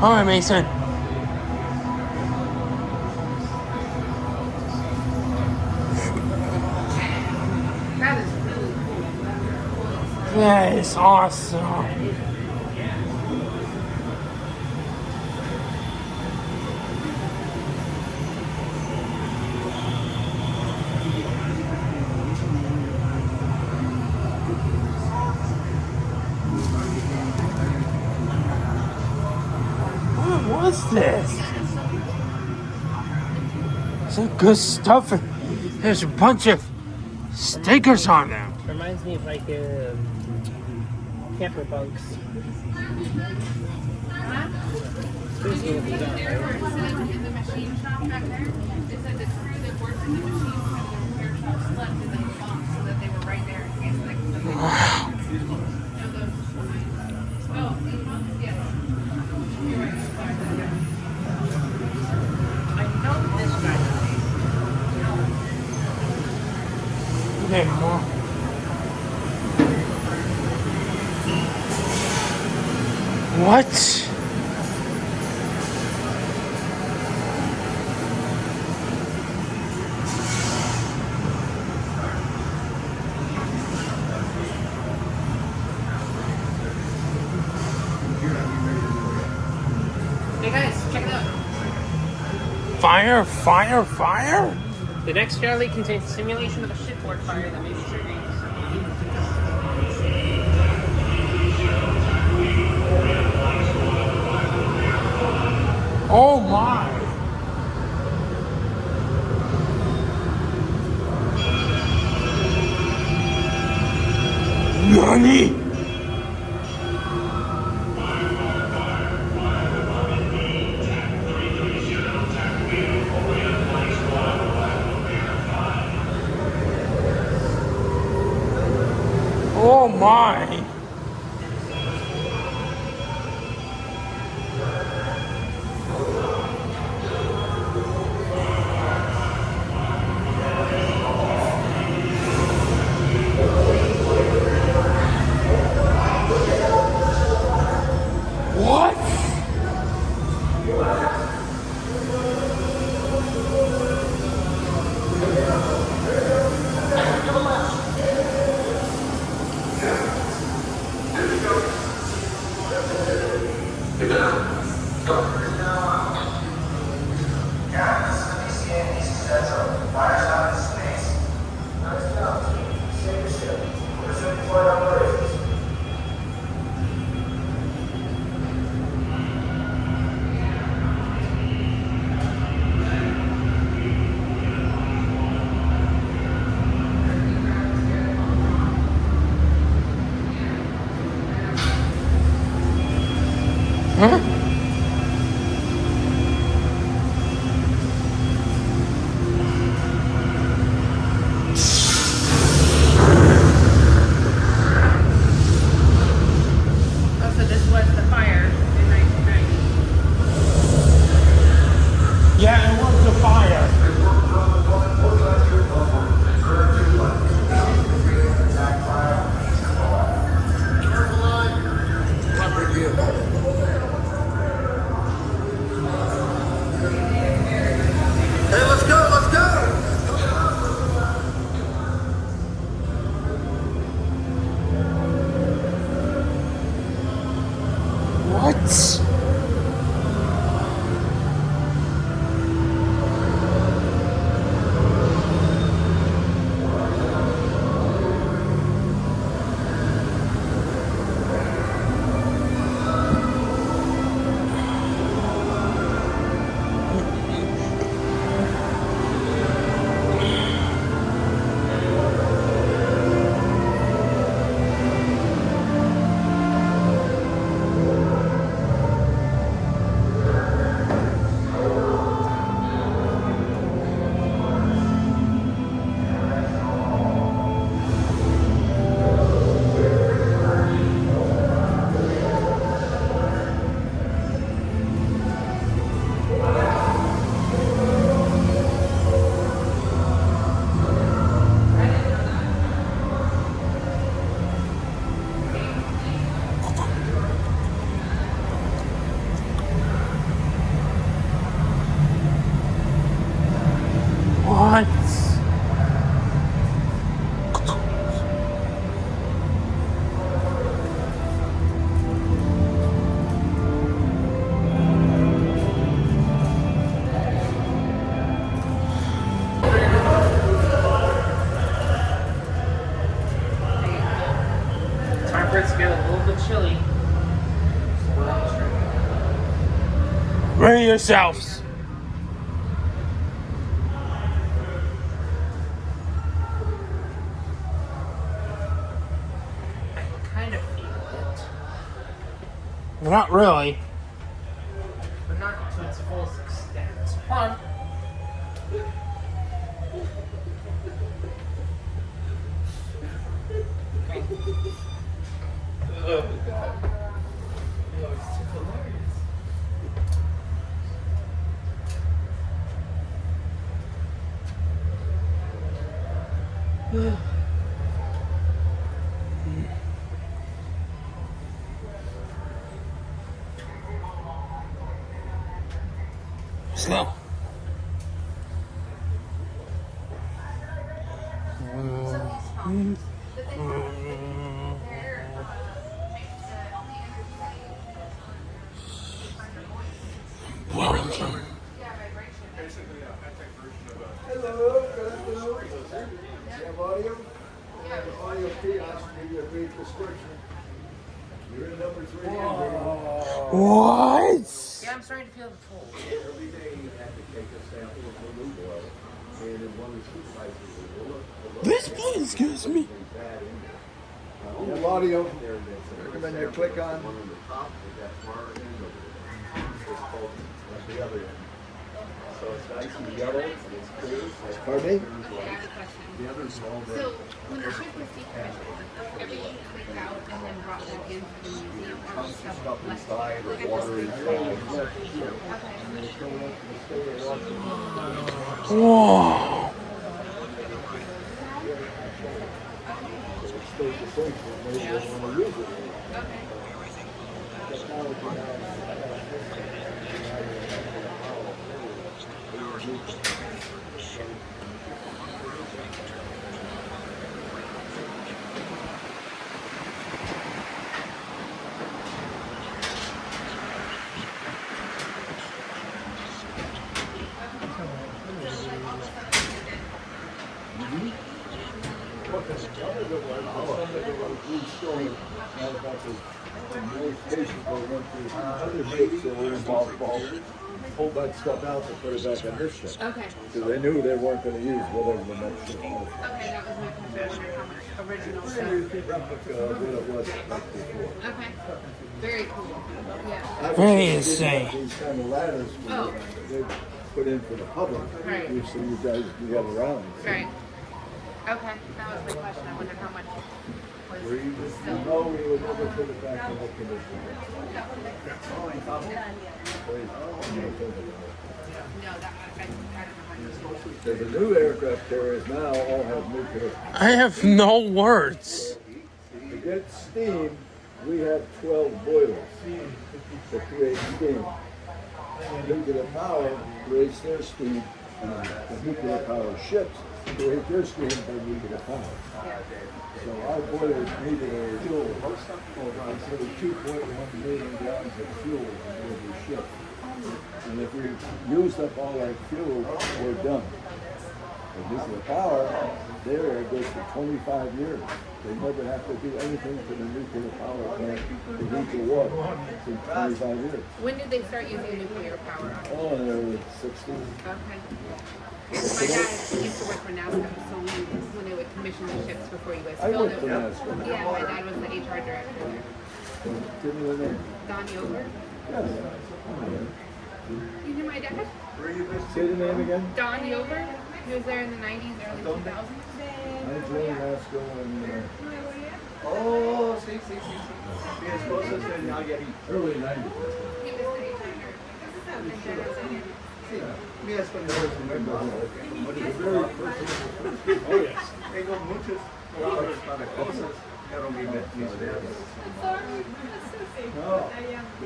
All right, Mason. That is awesome. What's this? Some good stuff. There's a bunch of stickers on them. Reminds me of like camper bunks. In the machine shop back there, it said the crew that worked in the machine shop, the repair shop, slept in those bunks so that they were right there in case like something. Oh, these bunks? Yeah. You're right. I know this guy. Okay, more. What? Hey guys, check it out. Fire, fire, fire? The next Charlie contains a simulation of a shipboard fire that may be triggering. Oh my! Nani? Oh my! What? Huh? Oh, so this was the fire in 1990. Yeah, it was the fire. Hey, let's go, let's go! What? yourselves. Kind of feel it, Not really. but not to its fullest extent. Hold on. Slow. Hello, good afternoon. You have audio? Audio kiosk, give you a brief description. You're in number 3. What? Yeah, I'm starting to feel the pull. Every day you have to take a sample of the lube oil, and then one of the supervisors will look. This place scares me. You have audio. Recommend you click on. One on the top with that far end of it. It's called the other end. So it's nice and yellow, and it's clear. Pardon me? Okay, I have a question. The others are all So, red. when the ship was decommissioned, everything cleaned out and then brought back into the museum, or was stuff Stuff left? inside or water inside. Whoa. Pulled that stuff out and put it back on this ship. Okay. Because they knew they weren't going to use whatever the next ship was. Okay, that was my question. How much original stuff? Replica of what it was like before. Okay. Very cool. Yeah. Very insane. These kind of ladders were they put in for the public. Right. So you guys can get around. Right. Okay, that was my question. I wondered how much was still. No, we would never put it back in the condition. No, that I don't know how you Because the new aircraft carriers now all have nuclear. I have no words. To get steam, we have 12 boilers to create steam. Nuclear power creates their steam, and the nuclear power ships create their steam by nuclear power. So our boilers needed a fuel of every 2.1 million gallons of fuel in every ship. And if we used up all that fuel, we're done. The nuclear power, their air goes for 25 years. They never have to do anything to the nuclear power plant to heat the water in 25 years. When did they start using nuclear power? Oh, in the early 60s. Okay. My dad used to work for NASA, so when they would commission the ships before you guys I build worked them. for NASA. Yeah, my dad was the HR director there. Give me the name. Don Yoder. Yes. You knew my dad? Say the name again. Don Yoder. He was there in the 90s, early 2000s. I joined NASCO in Oh, sí, sí, sí, sí. Mi esposa es de Nayarit. early 90s. He was the HR director. Sí, mi español es muy malo. Oh, yes. Tengo muchas palabras para cosas, pero mis dedos. No.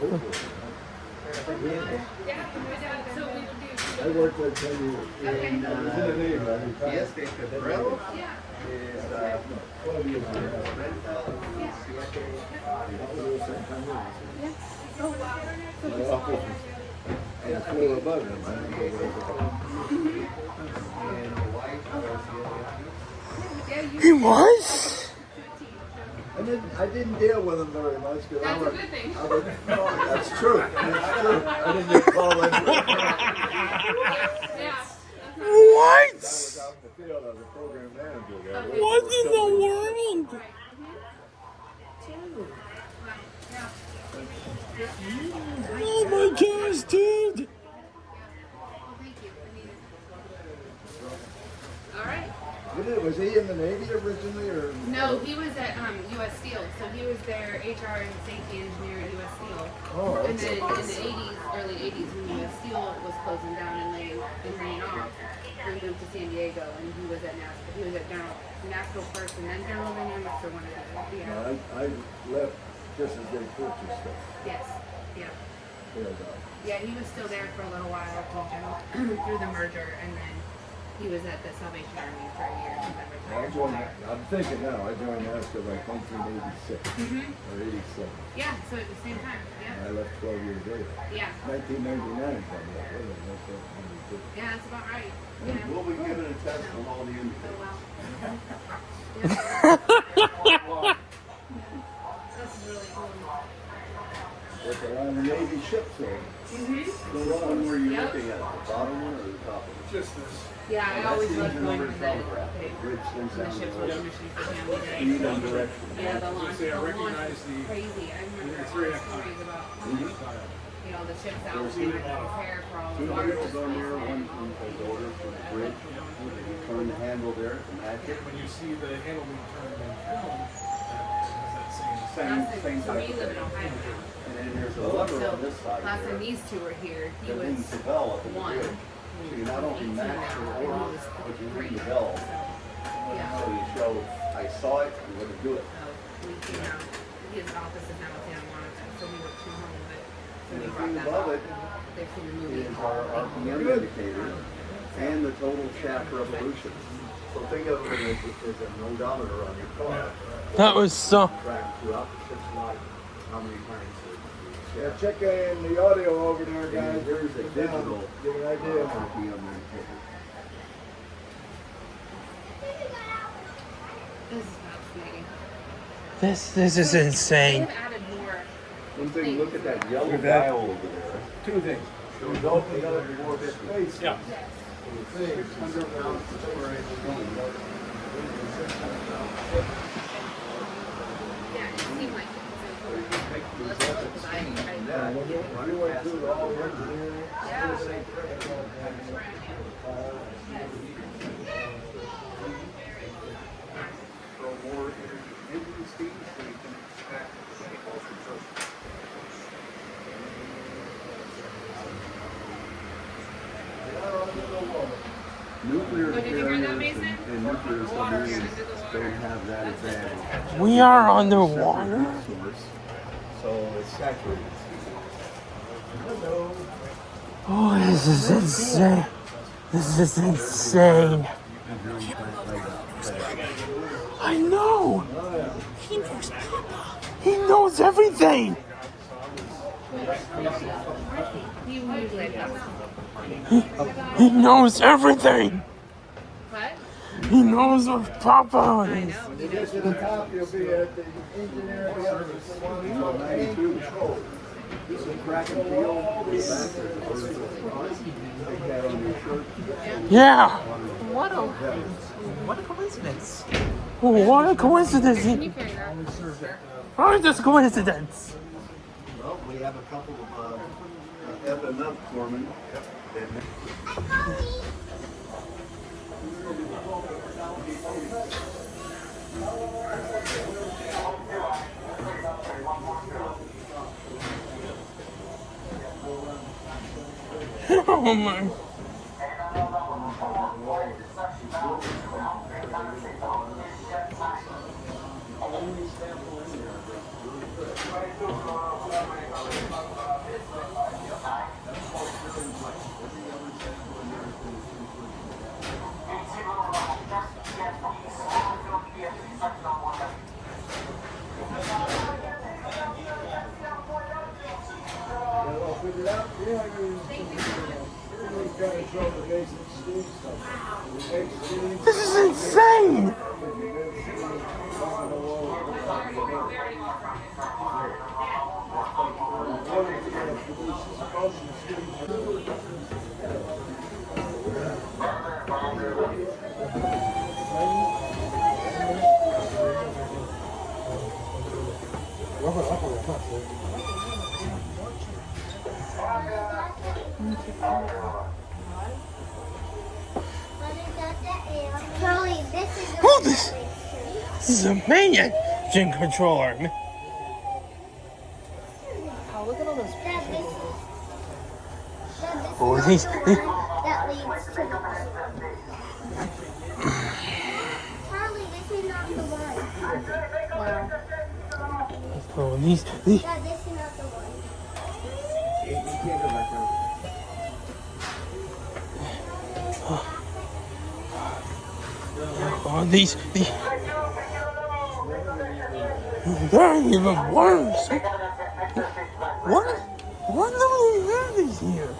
Go for it. I worked there 10 years. In the Navy. I Y retired. este Admiral es 12 years. My office was on the floor above him. He was? I didn't deal with them very much. That's a good thing. That's true. That's true. I didn't get called in. Yeah. What? I was out in the field as a program manager there. What in the world? Oh my gosh, dude! All right. Was he in the Navy originally, or? No, he was at U.S. Steel. So he was their HR and safety engineer at U.S. Steel. Oh, And okay. then in the 80s, early 80s, when U.S. Steel was closing down and laying off, they moved to San Diego, and he was at NASCO. He was at NASCO first, and then General Dynamics, or one of the. No, I left just as they purchased it. Yes. Yeah. Yeah, Yeah, he was still there for a little while through the merger, and then he was at the Salvation Army for a year and then retired. I'm thinking now, I joined NASCO like 1986 or 87. Yeah, so at the same time, yeah. I left 12 years later. Yeah. 1999 probably. Yeah, that's about right. Yeah. We'll be giving a test from all the industry. Oh, wow. That's really cool. It's around the Navy ship, so. Mm-hmm. Which one were you looking at? The bottom one or the top one? Just this. Yeah, I always loved going to the Bridge things the down ships the would road. mission for family day. Speed and direction. Yeah, the launch. Say I The launch recognize was the- crazy. I remember the all three the and a half. stories about you know the ships out There's and prepare for all the two water wheels on there, displays. one from the order for the bridge. You turn the handle there to match it. When you see the handle being turned in film, that has that same. So we live in Ohio now. And then there's a lever So on this side last there time these two were here, he that was rings the bell up in the one. bridge. So you not only match your order, but you ring the bell. Yeah. So you show, I saw it, I'm going to do it. So we came out. His office is now in Santa Monica, so we worked from home. But so And we the brought thing that above up. it They've seen the movie. is our RPM indicator and the total shaft revolution. So think of it as an odometer on your car. That was so. Track throughout the ship's life, how many times yeah, check in the audio over there, guys. There's a digital give an idea. RPM indicator. This is fascinating. This is insane. They've added more. One thing, look at that yellow dial over there. Two things. It was opened up more space. Yeah. The thing, 600 pounds per inch. Yeah, it seemed like it. So let's look, because I We went through all the engineering. Throw more into the steam so you can extract the chemicals from surface. Nuclear Did you hear that, carriers Mason? and nuclear submarines don't have that advantage. We are underwater. Source, so it's saturated. Hello. Oh, this is insane. This is insane. I know. He knows Papa. He knows everything. He usually does. He knows everything. What? He knows what Papa I is. know. When you get to the top, you'll be at the engineering service. 92 control. This is crack and peel. Take that on your shirt. Yeah. What a coincidence. What a coincidence. Can you carry that? How is this a coincidence? Well, we have a couple of F and up foremen. Oh my. Figured out? Yeah, control the basic steam stuff. It takes steam. This is insane! Oh, this is a maniac engine controller. Oh, look at all those Oh, these. That leads to the Charlie, this is not the one. Oh, these. Dad, this is not the one. Oh, these. They're even worse. What do we have these here?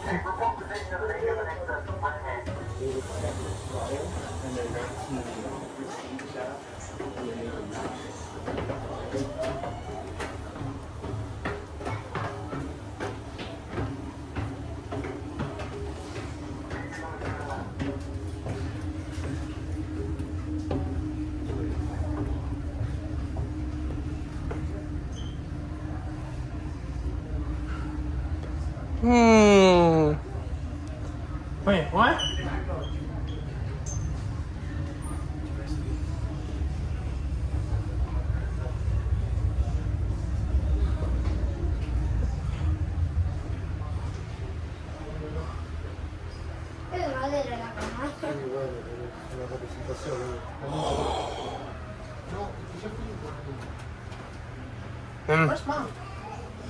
Wait, what? Where's Mom?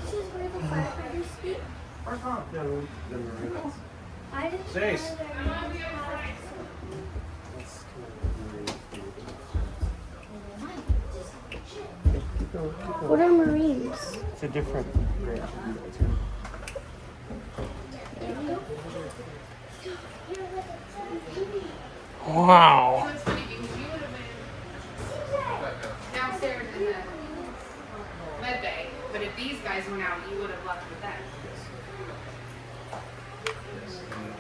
This is where the firefighters speak. Where's Mom? I didn't Stace. What are Marines? It's a different grade. Wow. It's funny because you would have been downstairs in the med bay, but if these guys went out, you would have left with them.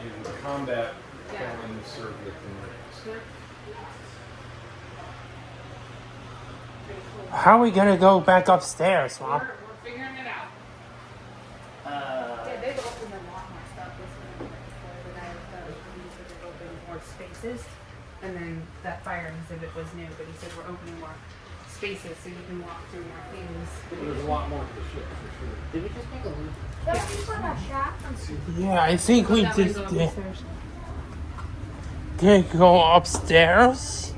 In combat, going to serve with the Marines. How are we gonna go back upstairs, Mom? We're figuring it out. They've opened a lot more stuff this one before the guy that said they've opened more spaces. And then that fire exhibit was new, but he said we're opening more spaces so you can walk through more things. There's a lot more to the ship, for sure. Did we just make a loop? Yeah, I think we That way just go did. upstairs. Can go upstairs?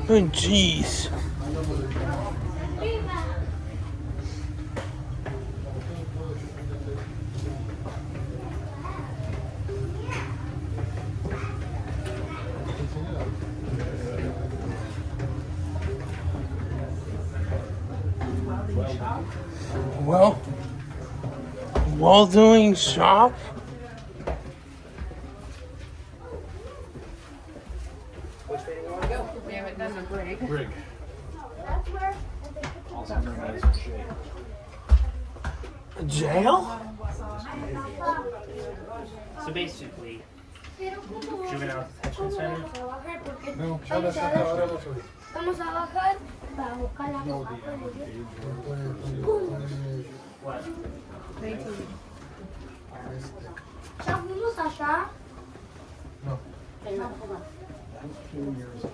Oh, jeez. Well, doing shop. Which way do we want to go? We haven't done the brig. Brig. That's where Also known as jail. Jail? So basically, juvenile detention center. No, ya las acabamos hoy. Vamos a bajar para buscar la cosa. What? 19. ¿Ya fuimos allá? No. 19 years old.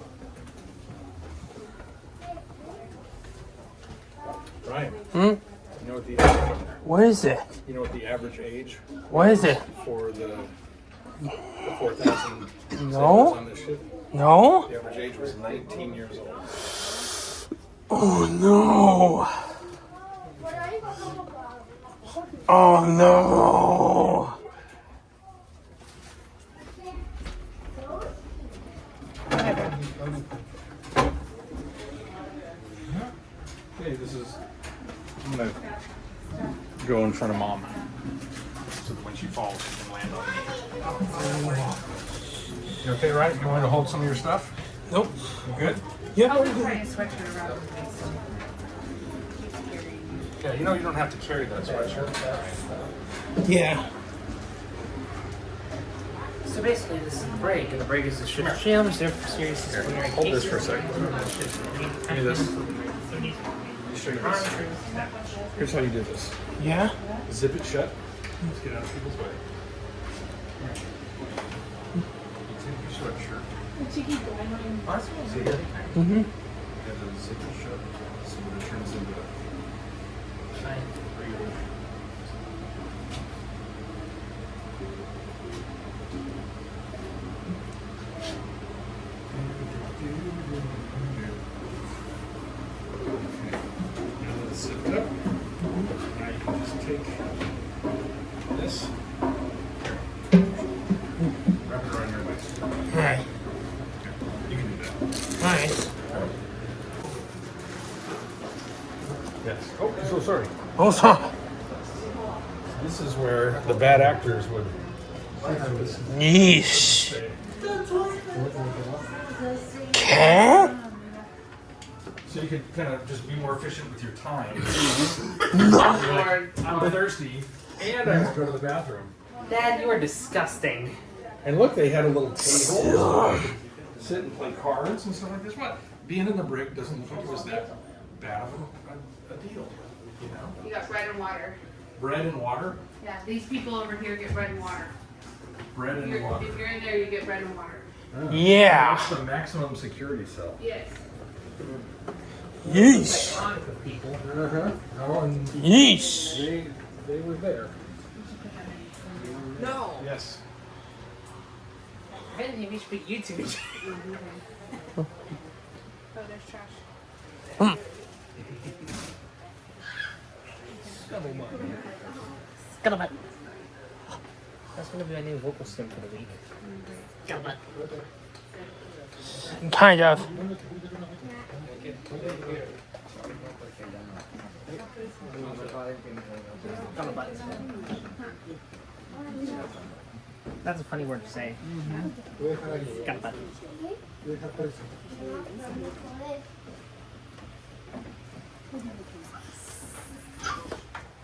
Ryan, Hmm? you know what the average, What is it? you know what the average age What is it? for the 4,000 No. sailors on this ship? No? The average age was 19 years old. Oh no. Oh no. Okay, this is. I'm gonna go in front of Mom. falls and land on me. You okay, right? You want to hold some of your stuff? Nope. You good? Yeah. I'll just try and sweatshirt around the waist. Yeah, you know you don't have to carry that sweatshirt. Yeah. So basically, this is the brake, and the brake is the ship's jam. It's there for serious disciplinary Hold this cases. for a second. Give me this. Show you this. Here's how you do this. Yeah. Zip it shut. Let's get out of people's way. You take your sweatshirt. See here? Mm-hmm. You have to zip it shut so that it turns into a regular. Now that it's zipped up, now you can just take this, wrap it around your waist. Alright. You can do that. Alright. Yes. Oh, so sorry. Oh, sorry. This is where the bad actors would. Yeesh. Cat? So you could kind of just be more efficient with your time. No. You're like, I'm thirsty, and I have to go to the bathroom. Dad, you are disgusting. And look, they had a little table so you could sit and play cards and stuff like this. What? Being in the brig doesn't look like it was that bad of a deal, you know? You got bread and water. Bread and water? Yeah, these people over here get bread and water. Bread and water. If you're in there, you get bread and water. Oh. Yeah. That's the maximum security cell. Yes. Yeesh. People. Uh-huh. Oh, and Yeesh. they were there. No. Yes. Ben, maybe you should put YouTube. Oh, there's trash. Scuttlebutt. That's gonna be my new vocal stim for the week. Scuttlebutt. Kind of. That's a funny word to say. Scuttlebutt.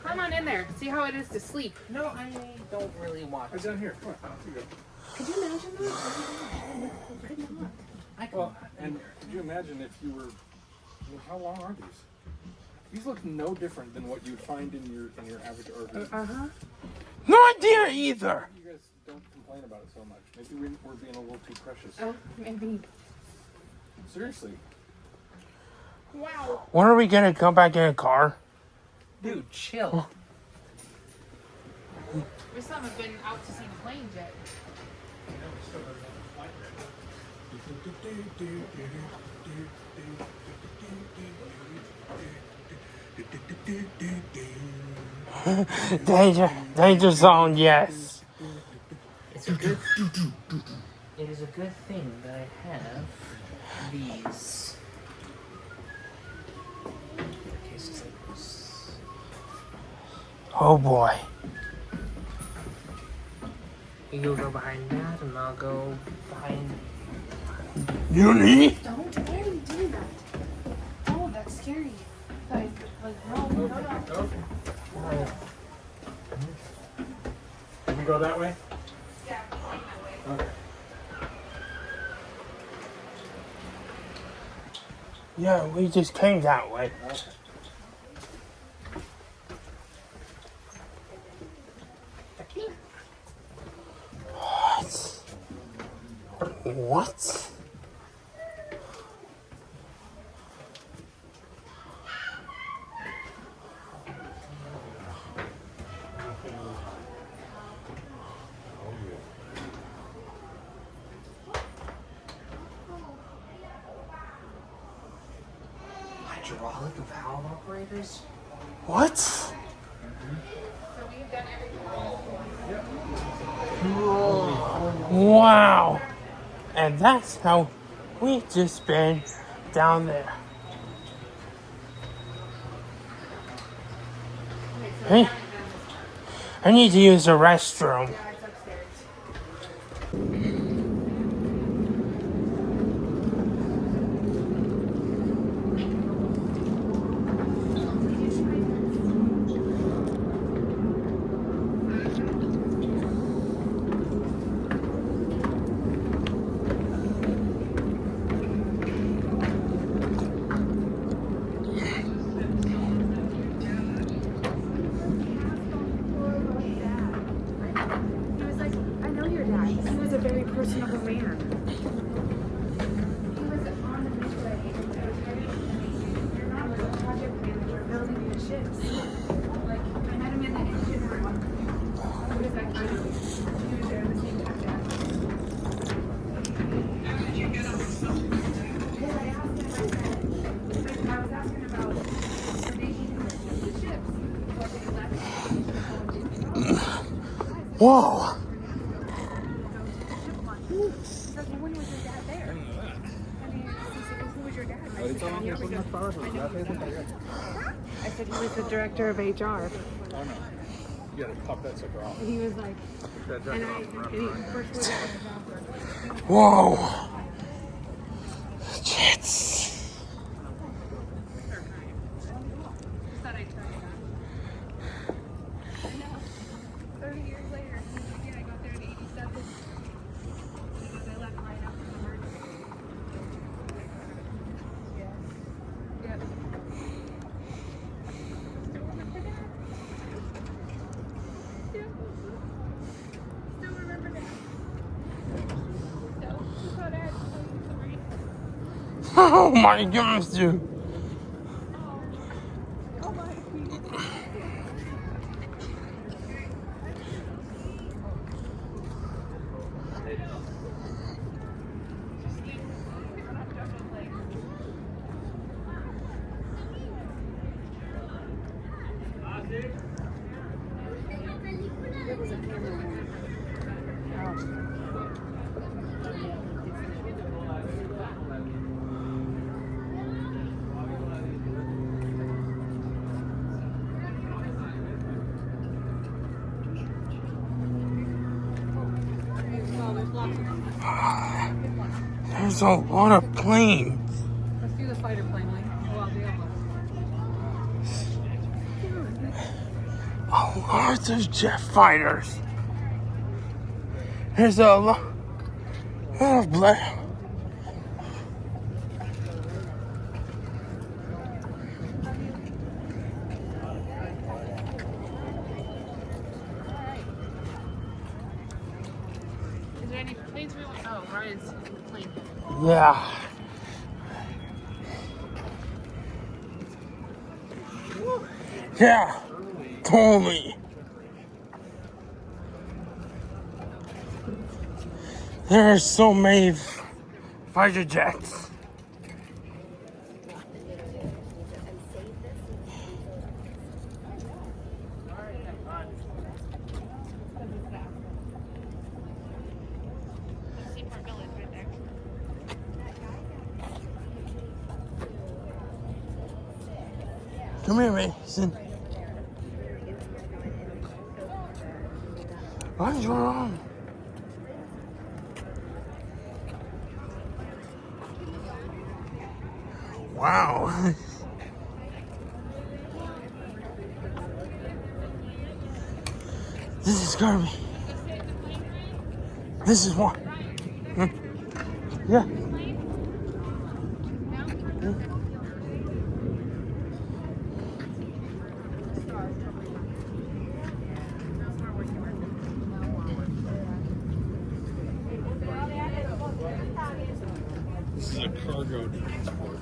Come on in there. See how it is to sleep. No, I don't really watch. It's down here. Come on. Here you go. Could you imagine that? Could not. Well, and could you imagine if you were? I mean, how long are these? These look no different than what you'd find in your average RV. Uh-huh. No idea either. You guys don't complain about it so much. Maybe we're being a little too precious. Oh, maybe. Seriously. Wow. When are we gonna come back in a car? Dude, chill. We still haven't been out to see the planes yet. Danger zone, yes. It's a good. It is a good thing that I have these. For cases like this. Oh boy. You'll go behind that, and I'll go behind. You need? Don't do that. Oh, that's scary. Like, no. You can go that way. Yeah, Okay. Yeah, we just came that way. Okay. What? Hydraulic valve operators? What? So we've done everything. Wow. And that's how we just been down there. Hey. I need to use the restroom. He was like, I know your dad. He was a very personable man. He was on the Midway. Your mom was a project manager building the ships. Like, I met him in the engine room. He was like, I know. He was there at the same time, Dad. How did you get on the phone? Well, I asked him, I was asking about the making of the ships. What they left. Whoa. I said he was the director of HR. Oh no. You gotta pop that sucker off. And he was like, That and jacket he off. first was at the doctor. Whoa. Jets. Thought I'd tell you that. I know. 30 years later, I got there in 87. Because I left right after the merger. Yeah. Yep. Still remember that? Yep. Still remember that. So, she thought I had to tell you sorry. Oh my goodness, dude. Oh my. There was a camera there. There's a lot of planes. Let's do the fighter plane, Lee. Well, the other Oh, lots of jet fighters. There's a lot of blood. Is there any planes we want? Oh, Ryan's plane. Yeah. Yeah. Totally. There are so many fighter jets. Come here, Mason. What's wrong? Wow. This is gonna be. This is one. Yeah. This is a cargo transport.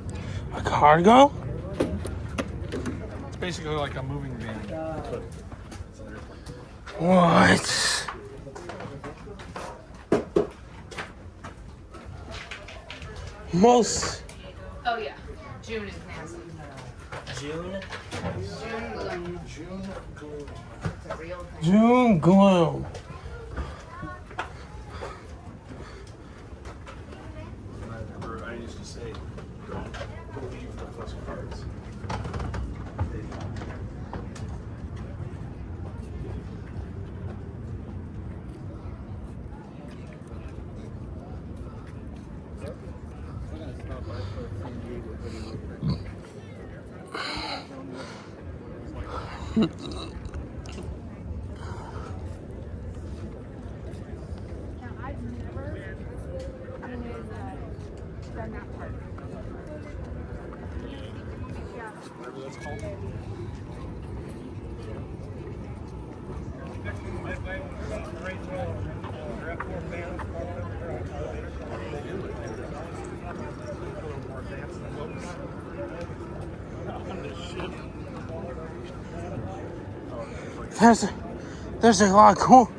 A cargo? It's basically like a moving van. But What? Most. Oh yeah, June is nasty. June? June gloom. It's a real thing. June gloom. I used to say, don't believe the plus cards. There's a lot of cool.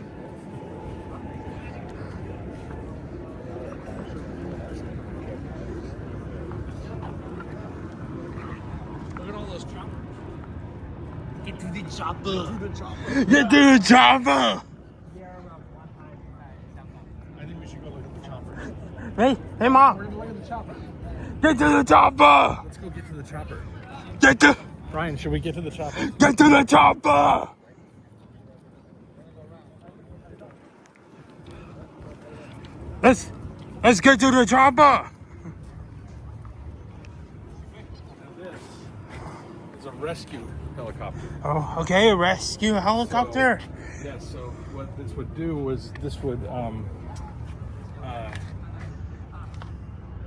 Look at all those choppers. Get to the chopper. Get to the chopper. I think we should go look at the chopper. Hey, Mom. We're gonna look at the chopper. Get to the chopper. Let's go get to the chopper. Get to. Brian, should we get to the chopper? Get to the chopper. Let's get to the chopper. It's a rescue helicopter. Oh, okay, a rescue helicopter. So what this would do was this would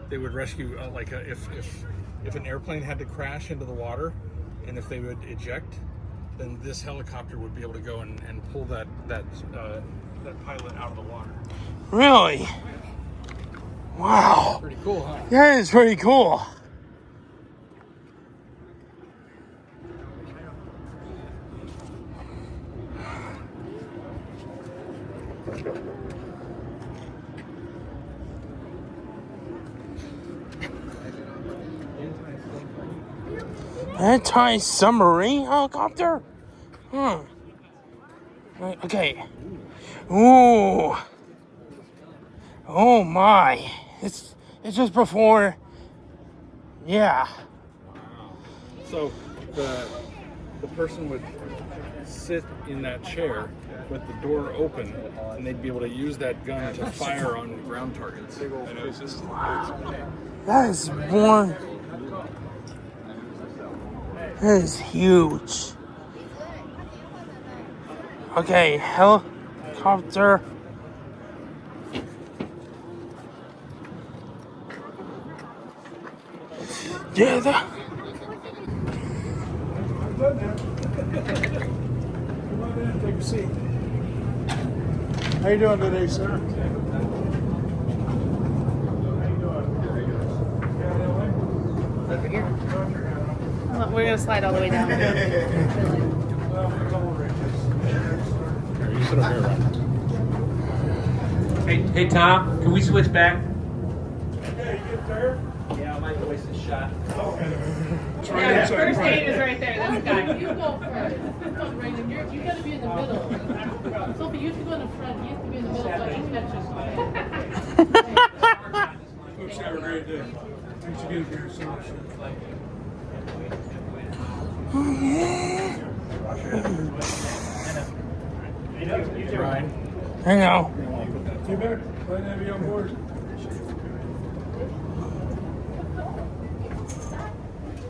they would rescue if an airplane had to crash into the water, and if they would eject, then this helicopter would be able to go and pull that pilot out of the water. Really? Wow. Pretty cool, huh? That is pretty cool. Anti-submarine helicopter? Okay. Ooh. Oh my. It's just before. Yeah. So the person would sit in that chair with the door open, and they'd be able to use that gun to fire on ground targets. That is one. That is huge. Okay, helicopter. Yeah, Come on in, take a seat. How you doing today, sir? How you doing? Over here. We're gonna slide all the way down. Here, you sit over here, Ryan. Hey Tom, can we switch back? Okay, you get there? Yeah, I might waste a shot. Yeah, first aid is right there. This guy. You go first. You go right in. You gotta be in the middle. Sophie, you have to go in the front. You have to be in the middle so I can catch you. Folks, have a great day. Thanks again for your service. Ryan. I know. You better. Glad to have you on board.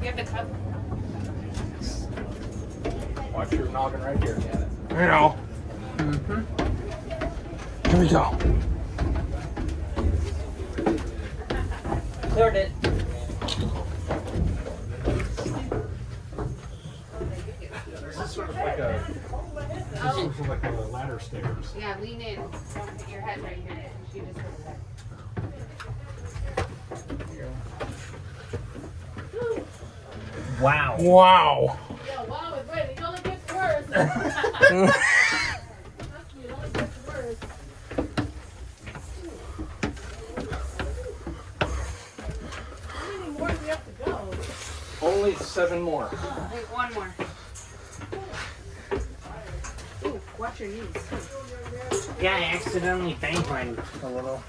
You have the cup. Watch your noggin right here. I know. Here we go. Cleared it. This is sort of like a ladder stairs. Yeah, lean in. Don't put your head right here. She just goes back. Wow. Wow. Yeah, wow, it's right. It only gets worse. It only gets worse. How many more do we have to go? Only 7 more. Wait, one more. Ooh, watch your knees. Yeah, I accidentally banklined a little.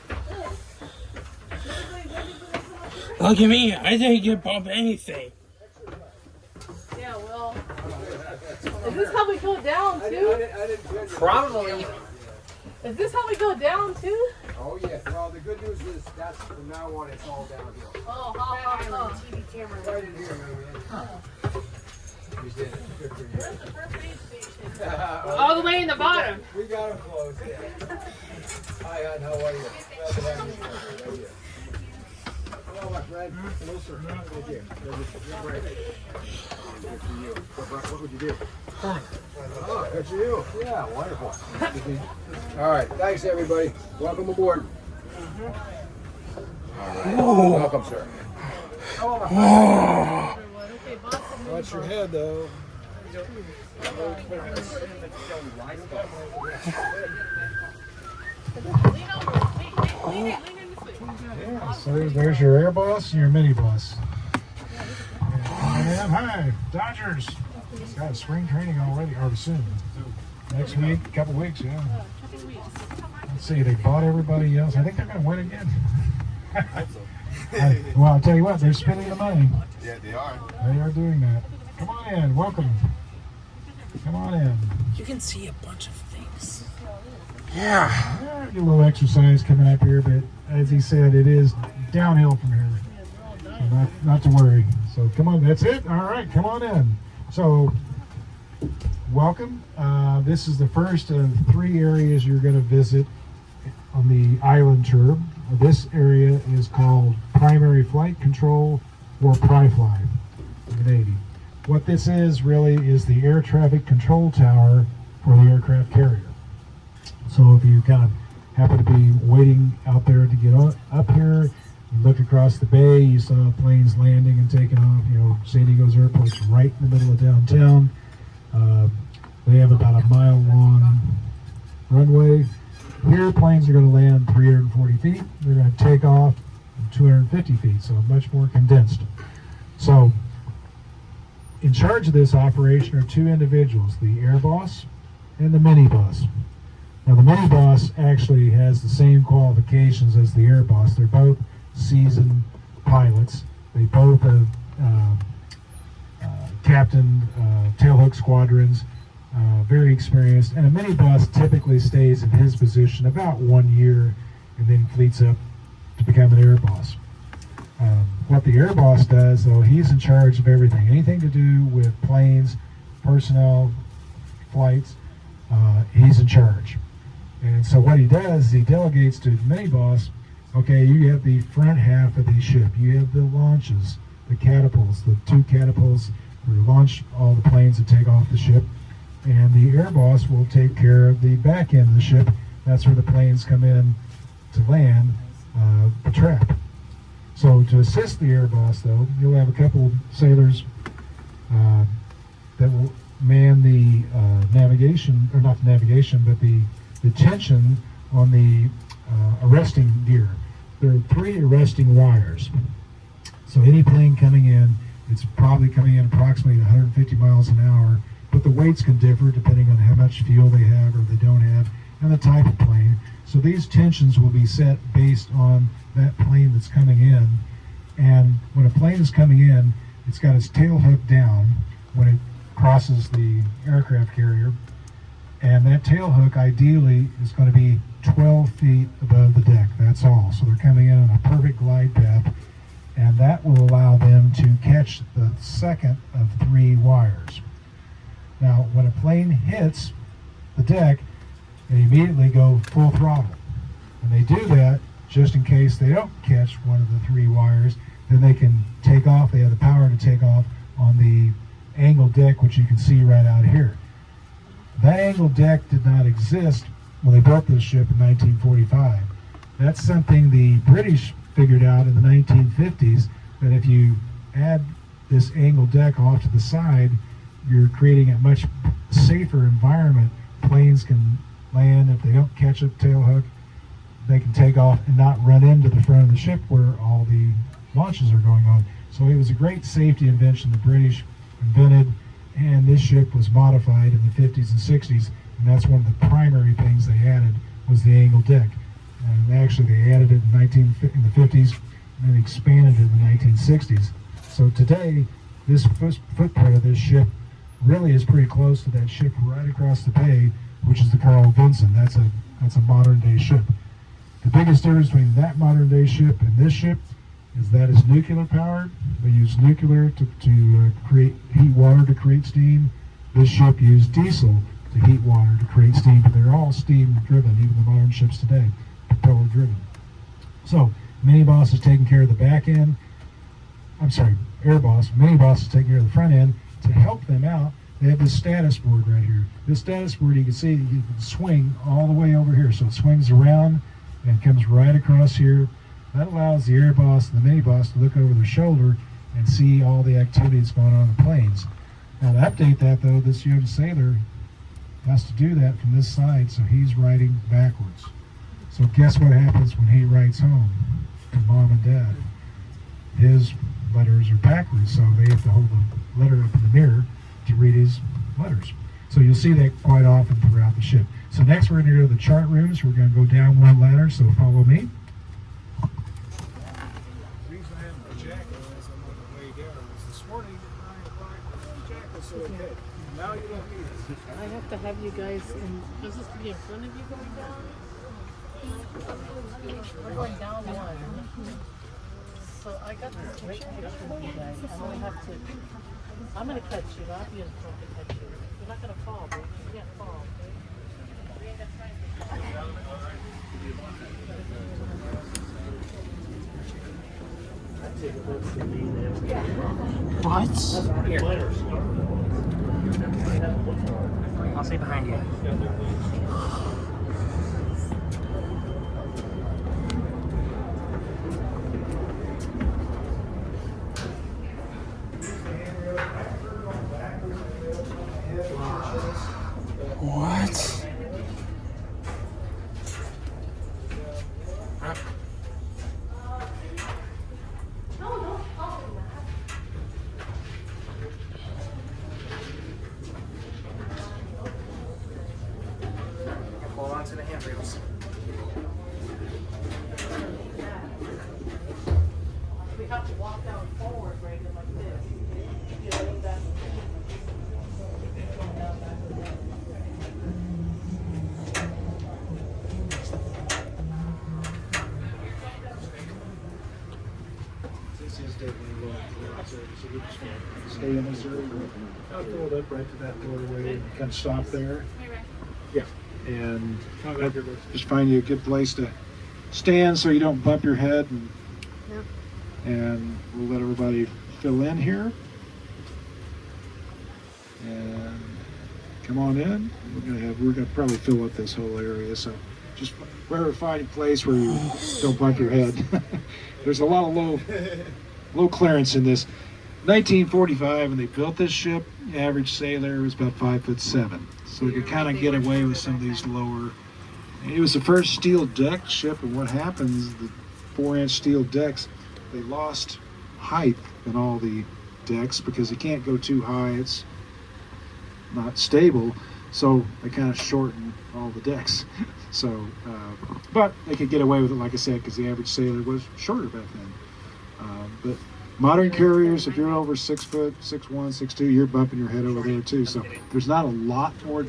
Look at me. I didn't get bump anything. Yeah, well. Is this how we go down, too? Probably. Is this how we go down too? Oh yes. Well, the good news is that's from now on it's all downhill. Oh, TV camera. Right in here, man. You did it. Good for you. Where's the first aid station? All the way in the bottom. We got them close. Yeah. Hi, Hon. How are you? Glad to have you here. Right here. Hello, my friend. Hello, sir. Thank you. Great. Good for you. What would you do? Oh, good for you. Yeah, wonderful. All right. Thanks, everybody. Welcome aboard. All right. Welcome, sir. Hello, my friend. Watch your head, though. Yeah, so there's your air boss and your mini boss. And hi, Dodgers. It's got spring training already, or soon. Next week, a couple weeks, yeah. Let's see, they bought everybody else. I think they're going to win again. Well, I'll tell you what, they're spending the money. Yeah, they are. They are doing that. Come on in, welcome. Come on in. You can see a bunch of things. Yeah. Get a little exercise coming up here, but as he said, it is downhill from here. So not to worry. So come on, that's it. All right, come on in. So welcome. This is the first of 3 areas you're going to visit on the island tour. This area is called Primary Flight Control, or PRI-FLY in the Navy. What this is really is the air traffic control tower for the aircraft carrier. So if you kind of happen to be waiting out there to get up here, you look across the bay, you saw planes landing and taking off. You know, San Diego's airport's right in the middle of downtown. They have about a mile-long runway. Here, planes are going to land 340 feet. They're going to take off 250 feet, so much more condensed. So, in charge of this operation are 2 individuals, the air boss and the mini boss. Now, the mini boss actually has the same qualifications as the air boss. They're both seasoned pilots. They both have captained tailhook squadrons, very experienced. And a mini boss typically stays in his position about 1 year and then fleets up to become an air boss. What the air boss does, though, he's in charge of everything. Anything to do with planes, personnel, flights, he's in charge. And so what he does is he delegates to the mini boss, okay, you have the front half of the ship. You have the launches, the catapults, the 2 catapults where you launch all the planes that take off the ship. And the air boss will take care of the back end of the ship. That's where the planes come in to land the trap. So to assist the air boss, though, you'll have a couple sailors that will man the navigation, or not the navigation, but the tension on the arresting gear. There are 3 arresting wires. So any plane coming in, it's probably coming in approximately 150 miles an hour, but the weights can differ depending on how much fuel they have or they don't have, and the type of plane. So these tensions will be set based on that plane that's coming in. And when a plane is coming in, it's got its tail hook down when it crosses the aircraft carrier. And that tail hook ideally is going to be 12 feet above the deck. That's all. So they're coming in on a perfect glide path. And that will allow them to catch the second of 3 wires. Now, when a plane hits the deck, they immediately go full throttle. And they do that just in case they don't catch one of the 3 wires, then they can take off. They have the power to take off on the angled deck, which you can see right out here. That angled deck did not exist when they built this ship in 1945. That's something the British figured out in the 1950s, that if you add this angled deck off to the side, you're creating a much safer environment. Planes can land. If they don't catch a tail hook, they can take off and not run into the front of the ship where all the launches are going on. So it was a great safety invention the British invented, and this ship was modified in the 50s and 60s, and that's one of the primary things they added was the angled deck. And actually they added it in the 50s and then expanded it in the 1960s. So today, this footprint of this ship really is pretty close to that ship right across the bay which is the Carl Vinson. That's a modern day ship. The biggest difference between that modern day ship and this ship is that it's nuclear powered. They use nuclear to create heat water to create steam. This ship used diesel to heat water to create steam, but they're all steam driven, even the modern ships today, propeller driven. So Mini Boss is taking care of the back end. I'm sorry, Air Boss. Mini Boss is taking care of the front end. To help them out, they have this status board right here. This status board, you can see, you can swing all the way over here. So it swings around and comes right across here. That allows the Air Boss and the Mini Boss to look over their shoulder and see all the activity that's going on in the planes. Now to update that though, this young sailor has to do that from this side, so he's writing backwards. So guess what happens when he writes home to mom and dad? His letters are backwards, so they have to hold the letter up in the mirror to read his letters. So you'll see that quite often throughout the ship. So next we're going to go to the chart rooms. We're going to go down one ladder, so follow me. The reason I had my jacket as I'm on the way down was this morning at 9 o'clock, the jacket so okay. Now you don't need it. I have to have you guys in. Is this to be in front of you going down? We're going down one. So I got this great picture of you guys. I'm gonna catch you. I'll be in front to catch you. You're not gonna fall, baby. You can't fall. What? I'll stay behind you. What? Hold on to the handrails. We have to walk down forward, right, like this. You lean back. This is definitely going so we just want to stay in this area. I'll throw it up right to that doorway and kind of stop there. Yeah, and just find you a good place to stand so you don't bump your head, and we'll let everybody fill in here. And come on in. We're gonna probably fill up this whole area, so just find a place where you don't bump your head. There's a lot of low clearance in this. 1945, when they built this ship, the average sailor was about 5'7", so we could kind of get away with some of these lower. It was the first steel deck ship, and what happens, the 4-inch steel decks, they lost height in all the decks because you can't go too high. It's not stable, so they kind of shorten all the decks. So, but they could get away with it, like I said, because the average sailor was shorter back then. But modern carriers, if you're over 6 foot, 6'1", 6'2", you're bumping your head over there too. So there's not a lot more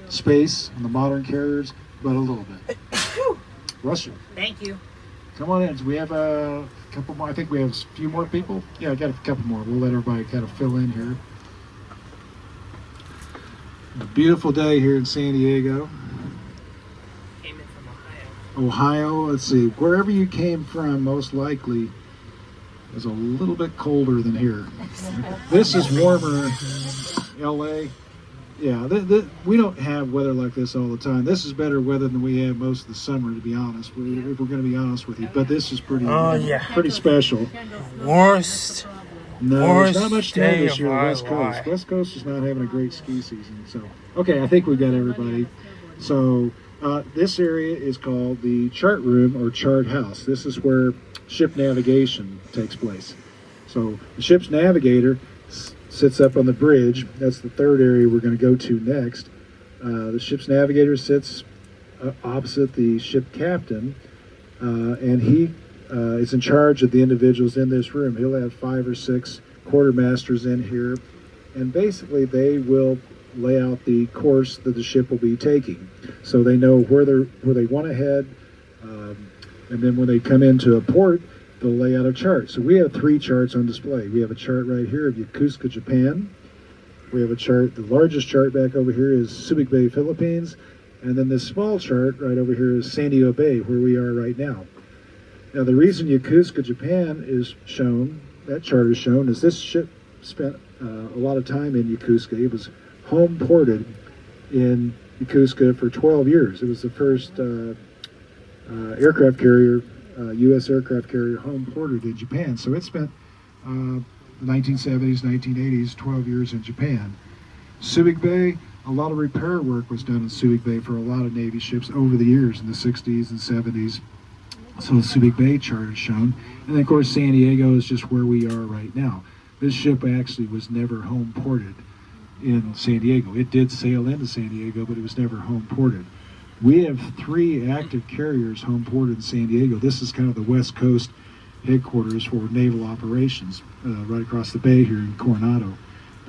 space on the modern carriers, but a little bit. Bless you. Thank you. Come on in. Do we have a couple more? I think we have a few more people. Yeah, I got a couple more. We'll let everybody kind of fill in here. A beautiful day here in San Diego. Came in from Ohio. Let's see. Wherever you came from, most likely, is a little bit colder than here. This is warmer. LA. Yeah, we don't have weather like this all the time. This is better weather than we have most of the summer, to be honest. If we're going to be honest with you, but this is pretty special. Worst. No, there's not much snow day this of year. my West Coast. life. West Coast is not having a great ski season. So, okay, I think we've got everybody. So, this area is called the chart room or chart house. This is where ship navigation takes place. So, the ship's navigator sits up on the bridge. That's the third area we're going to go to next. The ship's navigator sits opposite the ship captain, and he is in charge of the individuals in this room. He'll have 5 or 6 quartermasters in here, and basically they will lay out the course that the ship will be taking, so they know where they want to head, and then when they come into a port, they'll lay out a chart. So we have 3 charts on display. We have a chart right here of Yokosuka, Japan. We have a chart, the largest chart back over here is Subic Bay, Philippines, and then this small chart right over here is San Diego Bay, where we are right now. Now the reason Yokosuka, Japan is shown, that chart is shown, is this ship spent a lot of time in Yokosuka. It was home ported in Yokosuka for 12 years. It was the first aircraft carrier, U.S. aircraft carrier home ported in Japan. So it spent the 1970s, 1980s, 12 years in Japan. Subic Bay, a lot of repair work was done in Subic Bay for a lot of Navy ships over the years in the 60s and 70s. So the Subic Bay chart is shown. And then of course San Diego is just where we are right now. This ship actually was never home ported in San Diego. It did sail into San Diego, but it was never home ported. We have 3 active carriers home ported in San Diego. This is kind of the West Coast headquarters for naval operations, right across the bay here in Coronado.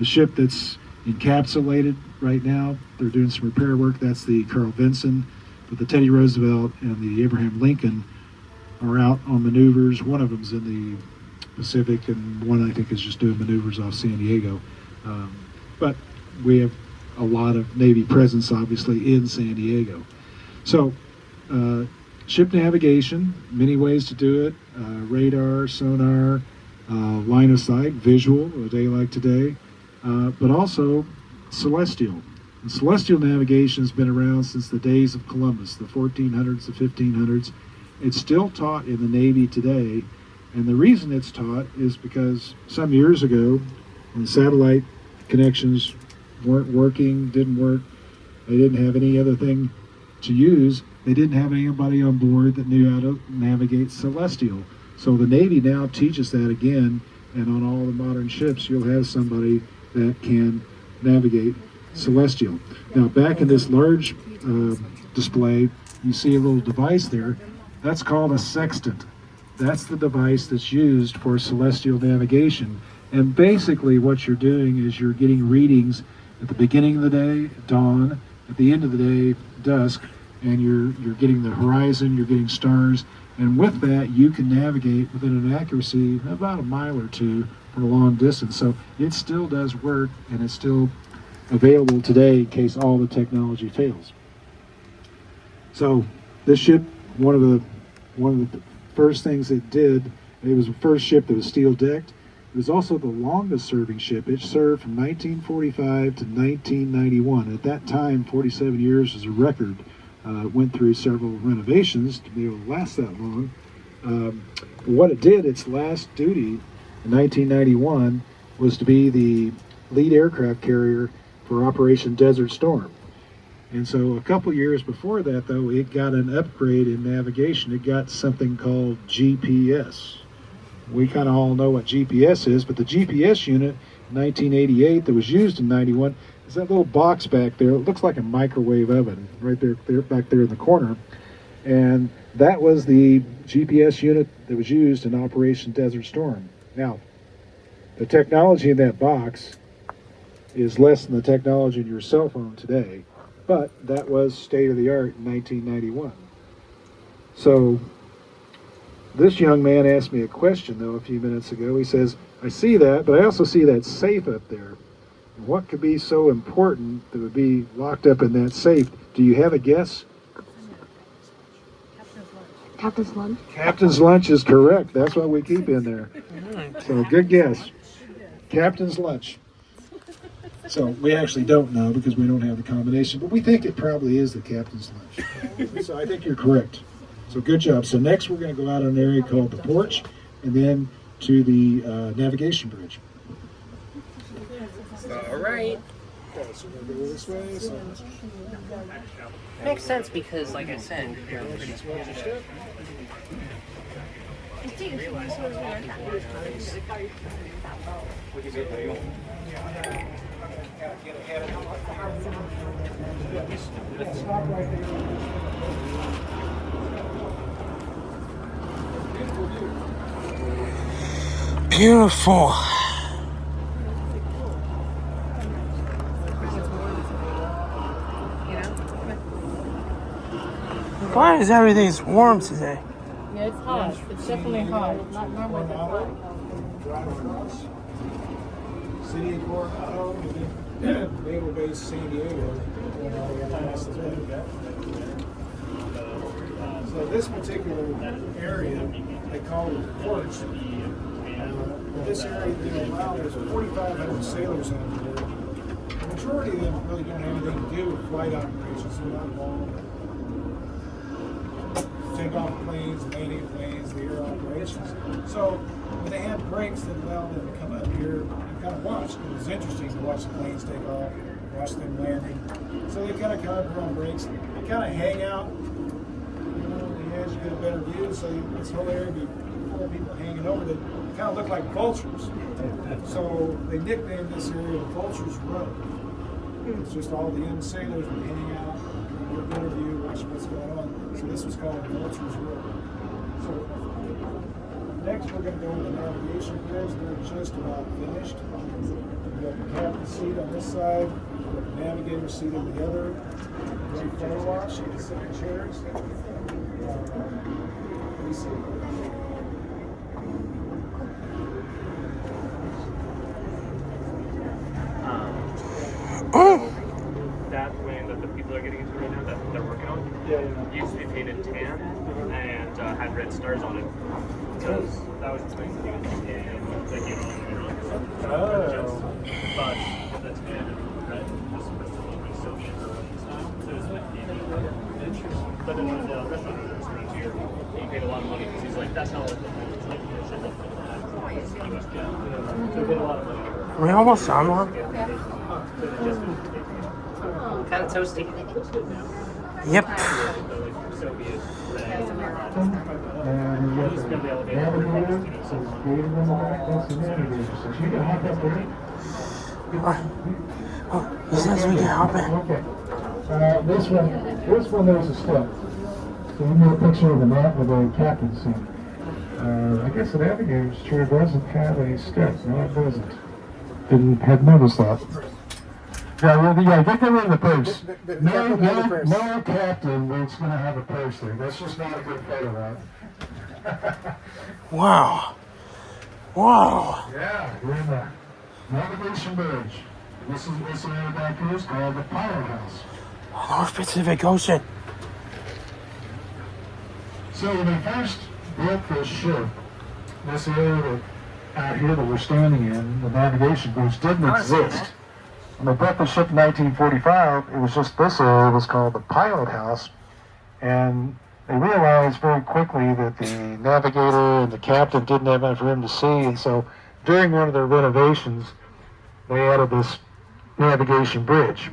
The ship that's encapsulated right now, they're doing some repair work. That's the Carl Vinson, but the Teddy Roosevelt and the Abraham Lincoln are out on maneuvers. One of them's in the Pacific, and one I think is just doing maneuvers off San Diego. But we have a lot of Navy presence, obviously, in San Diego. So, ship navigation, many ways to do it. Radar, sonar, line of sight, visual, a day like today, but also celestial. And celestial navigation has been around since the days of Columbus, the 1400s, the 1500s. It's still taught in the Navy today, and the reason it's taught is because some years ago, when satellite connections weren't working, didn't work, they didn't have any other thing to use, they didn't have anybody on board that knew how to navigate celestial. So the Navy now teaches that again, and on all the modern ships you'll have somebody that can navigate celestial. Now back in this large display, you see a little device there. That's called a sextant. That's the device that's used for celestial navigation. And basically what you're doing is you're getting readings at the beginning of the day, dawn, at the end of the day, dusk, and you're getting the horizon, you're getting stars, and with that you can navigate within an accuracy of about a mile or 2 for a long distance. So it still does work, and it's still available today in case all the technology fails. So this ship, one of the first things it did, it was the first ship that was steel decked. It was also the longest serving ship. It served from 1945 to 1991. At that time, 47 years was a record. Went through several renovations to be able to last that long. But what it did, its last duty in 1991 was to be the lead aircraft carrier for Operation Desert Storm. And so a couple years before that, though, it got an upgrade in navigation. It got something called GPS. We kind of all know what GPS is, but the GPS unit in 1988 that was used in 91 is that little box back there. It looks like a microwave oven right there back there in the corner. And that was the GPS unit that was used in Operation Desert Storm. Now, the technology in that box is less than the technology in your cell phone today, but that was state-of-the-art in 1991. So this young man asked me a question, though, a few minutes ago. He says, I see that, but I also see that safe up there. And what could be so important that would be locked up in that safe? Do you have a guess? Captain's lunch. Captain's lunch is correct. That's what we keep in there. So good guess. Captain's lunch. So we actually don't know because we don't have the combination, but we think it probably is the captain's lunch. So I think you're correct. So good job. So next we're going to go out on an area called the porch and then to the navigation bridge. All right. So we're going to go this way. So makes sense because, like I said, you're pretty Beautiful. Why is everything warm today? Yeah, it's hot. It's definitely hot. It's not normally that hot. City of Coronado, Naval Base San Diego. So this particular area, they call it the porch. This area, there's 4,500 sailors out there. The majority of them really don't have anything to do with flight operations. They're not involved. Take off planes, landing planes, the air operations. So when they had breaks that allowed them to come up here and kind of watch, it was interesting to watch the planes take off, watch them landing. So they kind of come up here on breaks, they kind of hang out, as you get a better view. So this whole area would be full of people hanging over that kind of look like vultures. So they nicknamed this area the Vultures Row. It's just all the young sailors would hang out, get a better view, watch what's going on. So this was called Vultures Row. So next we're going to go to the navigation bridge. They're just about finished. We have the captain's seat on this side, we have the navigator's seat on the other. Ready photo watch, you can sit in chairs. Let me see. That plane that the people are getting into right now, that they're working on, used to be painted tan and had red stars on it. Because that was the thing that he was tan, like you know, but the tan and red was supposed to look like Soviet style. So it was like but then when the restaurant owners around here, he paid a lot of money because he's like, that's how it looks like. It should look like that. US jet. So he paid a lot of money. Are we almost on one? Kind of toasty. Yep. Oh, he says we can hop in. Okay. This one there's a step. So you need a picture of the captain's seat. I guess the navigator's chair doesn't have a step. No, it doesn't. Didn't have noticed that. Yeah, get rid of the purse. No captain that's going to have a purse there. That's just not a good photo, right? Wow. Wow. Yeah, we're in the navigation bridge. This area back here is called the Pilot House. North Pacific Ocean. So when they first built this ship, this area out here that we're standing in, the navigation bridge, didn't exist. When they built the ship in 1945, it was just this area was called the Pilot House, and they realized very quickly that the navigator and the captain didn't have enough room to see, and so during one of their renovations, they added this navigation bridge.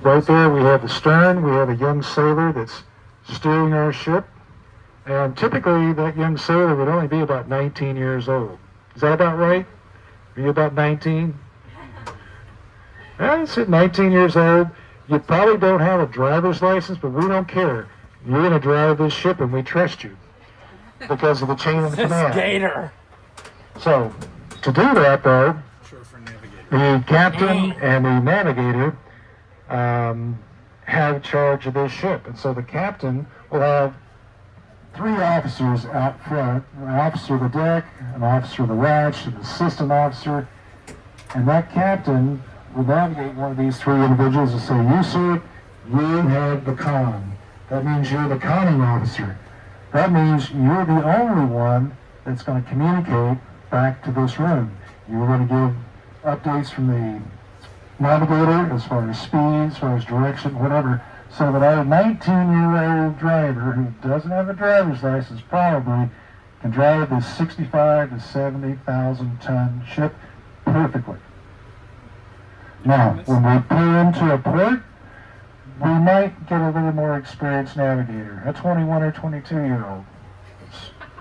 Right there we have the stern, we have a young sailor that's steering our ship, and typically that young sailor would only be about 19 years old. Is that about right? Are you about 19? I said 19 years old. You probably don't have a driver's license, but we don't care. You're going to drive this ship and we trust you because of the chain of command. Gator. So, to do that though, the captain and the navigator have charge of this ship. And so the captain will have 3 officers out front, an officer of the deck, an officer of the watch, an assistant officer, and that captain will navigate one of these 3 individuals and say, you sir, you have the con. That means you're the conning officer. That means you're the only one that's going to communicate back to this room. You're going to give updates from the navigator as far as speed, as far as direction, whatever, so that our 19-year-old driver who doesn't have a driver's license probably can drive this 65 to 70,000 ton ship perfectly. Now, when we pull into a port, we might get a little more experienced navigator, a 21 or 22-year-old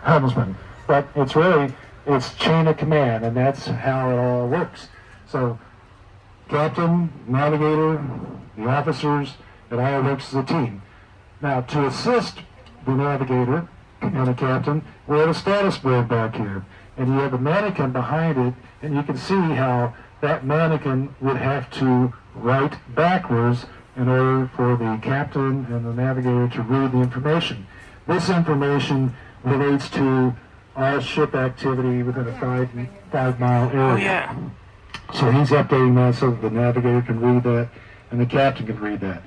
helmsman. But it's chain of command, and that's how it all works. So, captain, navigator, the officers, it all works as a team. Now, to assist the navigator and the captain, we have a status board back here, and you have a mannequin behind it, and you can see how that mannequin would have to write backwards in order for the captain and the navigator to read the information. This information relates to all ship activity within a 5 mile area. Oh, yeah. So he's updating that so that the navigator can read that and the captain can read that.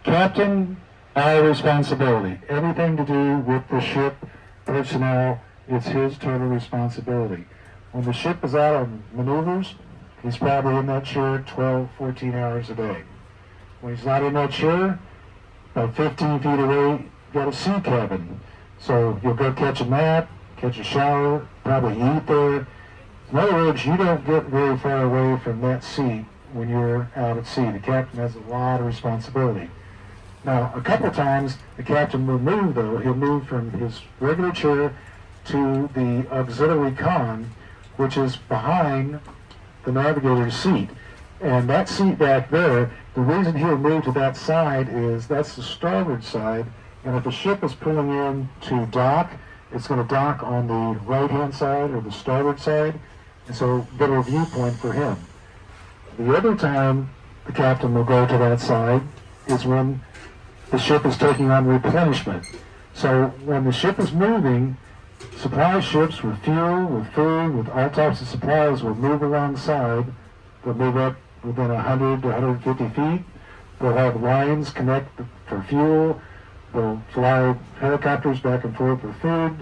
Captain, our responsibility. Everything to do with the ship, personnel, it's his total responsibility. When the ship is out on maneuvers, he's probably in that chair 12, 14 hours a day. When he's not in that chair, about 15 feet away, you got a sea cabin. So you'll go catch a nap, catch a shower, probably eat there. In other words, you don't get very far away from that seat when you're out at sea. The captain has a lot of responsibility. Now, a couple times, the captain will move, though. He'll move from his regular chair to the auxiliary con, which is behind the navigator's seat. And that seat back there, the reason he'll move to that side is that's the starboard side. And if the ship is pulling in to dock, it's going to dock on the right-hand side or the starboard side. And so, better viewpoint for him. The other time the captain will go to that side is when the ship is taking on replenishment. So when the ship is moving, supply ships with fuel, with food, with all types of supplies will move alongside. They'll move up within 100 to 150 feet. They'll have lines connect for fuel. They'll fly helicopters back and forth with food,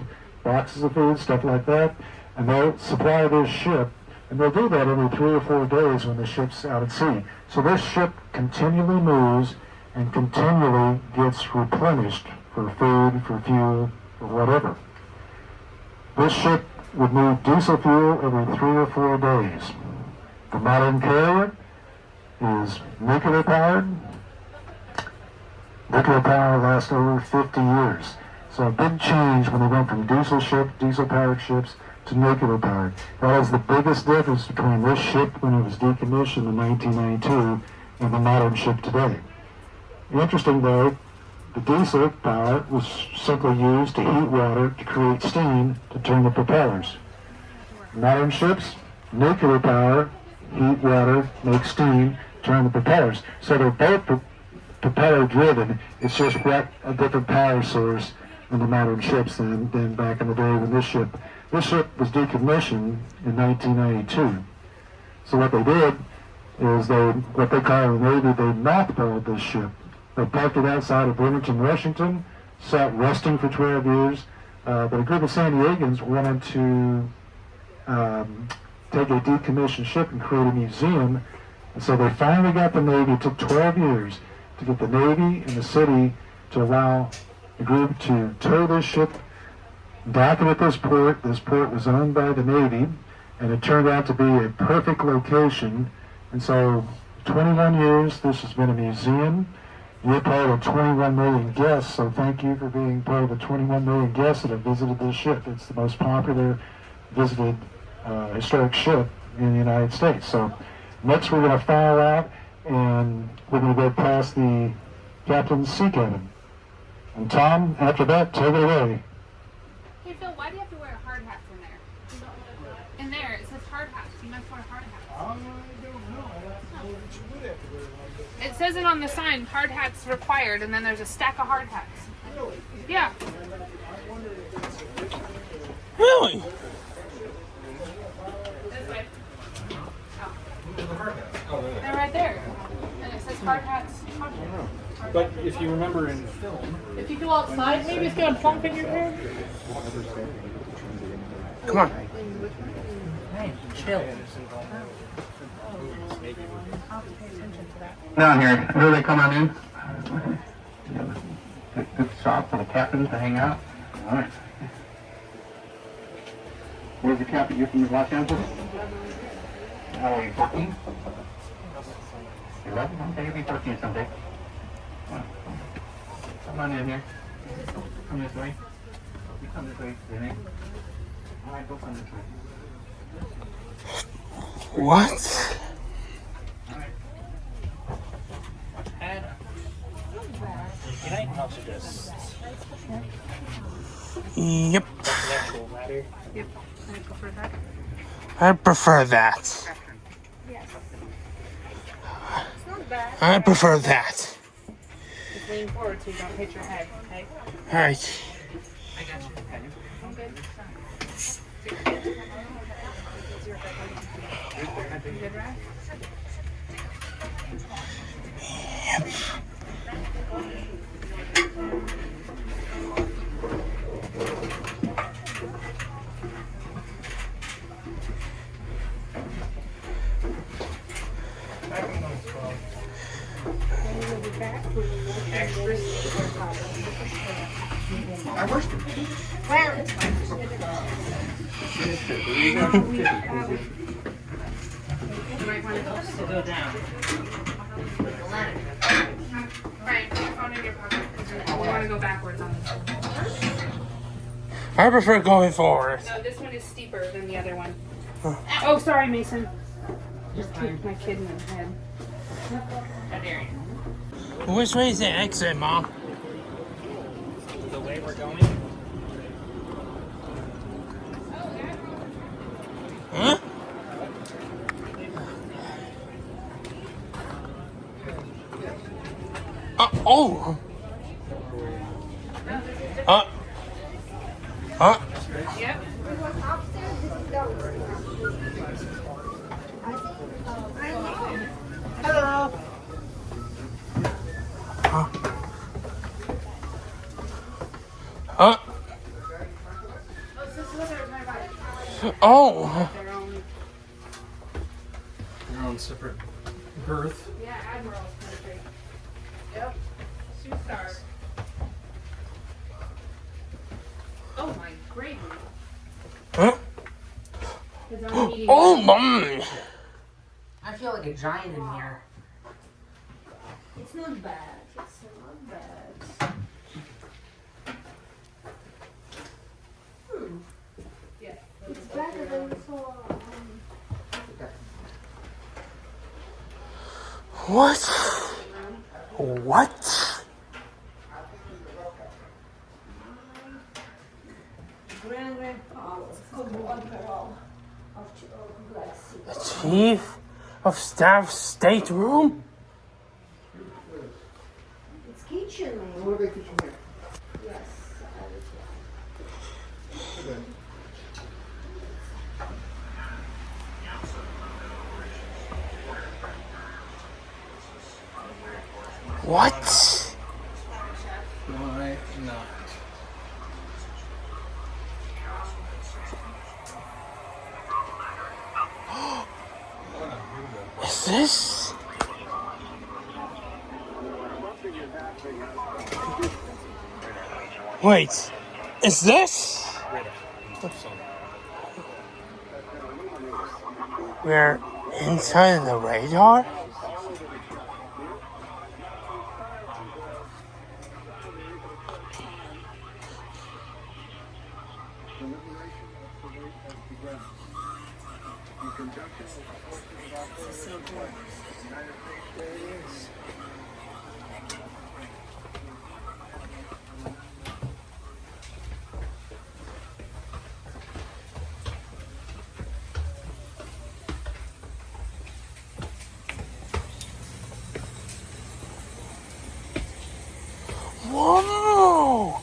boxes of food, stuff like that. And they'll supply this ship. And they'll do that every 3 or 4 days when the ship's out at sea. So this ship continually moves and continually gets replenished for food, for fuel, for whatever. This ship would move diesel fuel every 3 or 4 days. The modern carrier is nuclear powered. Nuclear power lasts over 50 years. So a big change when they went from diesel powered ships to nuclear powered. That is the biggest difference between this ship when it was decommissioned in 1992 and the modern ship today. Interesting though, the diesel power was simply used to heat water to create steam to turn the propellers. Modern ships, nuclear power, heat water, make steam, turn the propellers. So they're both propeller driven. It's just a different power source in the modern ships than back in the day when this ship was decommissioned in 1992. So what they did is what they call in the Navy, they mothballed this ship. They parked it outside of Bloomington, Washington, sat resting for 12 years, but a group of San Diegans wanted to take a decommissioned ship and create a museum. And so they finally got the Navy. It took 12 years to get the Navy and the city to allow the group to tow this ship, dock it at this port. This port was owned by the Navy, and it turned out to be a perfect location. And so 21 years, this has been a museum. You're part of 21 million guests, so thank you for being part of the 21 million guests that have visited this ship. It's the most popular visited historic ship in the United States. So next we're going to file out, and we're going to go past the captain's sea cabin. And Tom, after that, take it away. Hey Phil, why do you have to wear hard hats in there? In there, it says hard hats. You must wear hard hats. I don't know. You would have to wear one. It says it on the sign, hard hats required, and then there's a stack of hard hats. Really? Yeah. I wonder if that's a difference. Really? This way. Oh. They're right there. And it says hard hats. But if you remember in film, If you go outside, maybe it's gonna plump in your hair. Come on. Hey, chill. Down here, early come on in. Good spot for the captain to hang out. All right. Where's the captain? You're from Los Angeles? How are you, 14? 11? Okay, you'll be 14 someday. Come on in here. Come this way. You come this way, Renee. All right, go come this way. What? Can I also just Yep. actual ladder? Yep. I prefer that. I prefer that. Yes. It's not back. I prefer that. Just lean forward so you don't hit your head, okay? Alright. I got you. Okay. I'm good. You good, right? I worked it. Well, it's fine. You might want to go down. Right, put your phone in your pocket. We want to go backwards on this one. I prefer going forward. No, this one is steeper than the other one. Oh, sorry, Mason. Just kicked my kid in the head. How dare you? Which way is the exit, Mom? The way we're going. Huh? Oh! Yep. Hello! Oh! Their own separate berth. Yeah, Admiral's country. Yep. 2 stars. Oh my gravy. Huh? Oh, Oh, Mom! I feel like a giant in here. It's not bad. It's not bad. Yeah. It's better than we saw. What? What? Grandpa was called Admiral of Black Sea. The Chief of Staff stateroom? It's kitchen, man. What about kitchen here? Yes. What? Why not? Is this? Wait, is this? We're inside the radar? Whoa!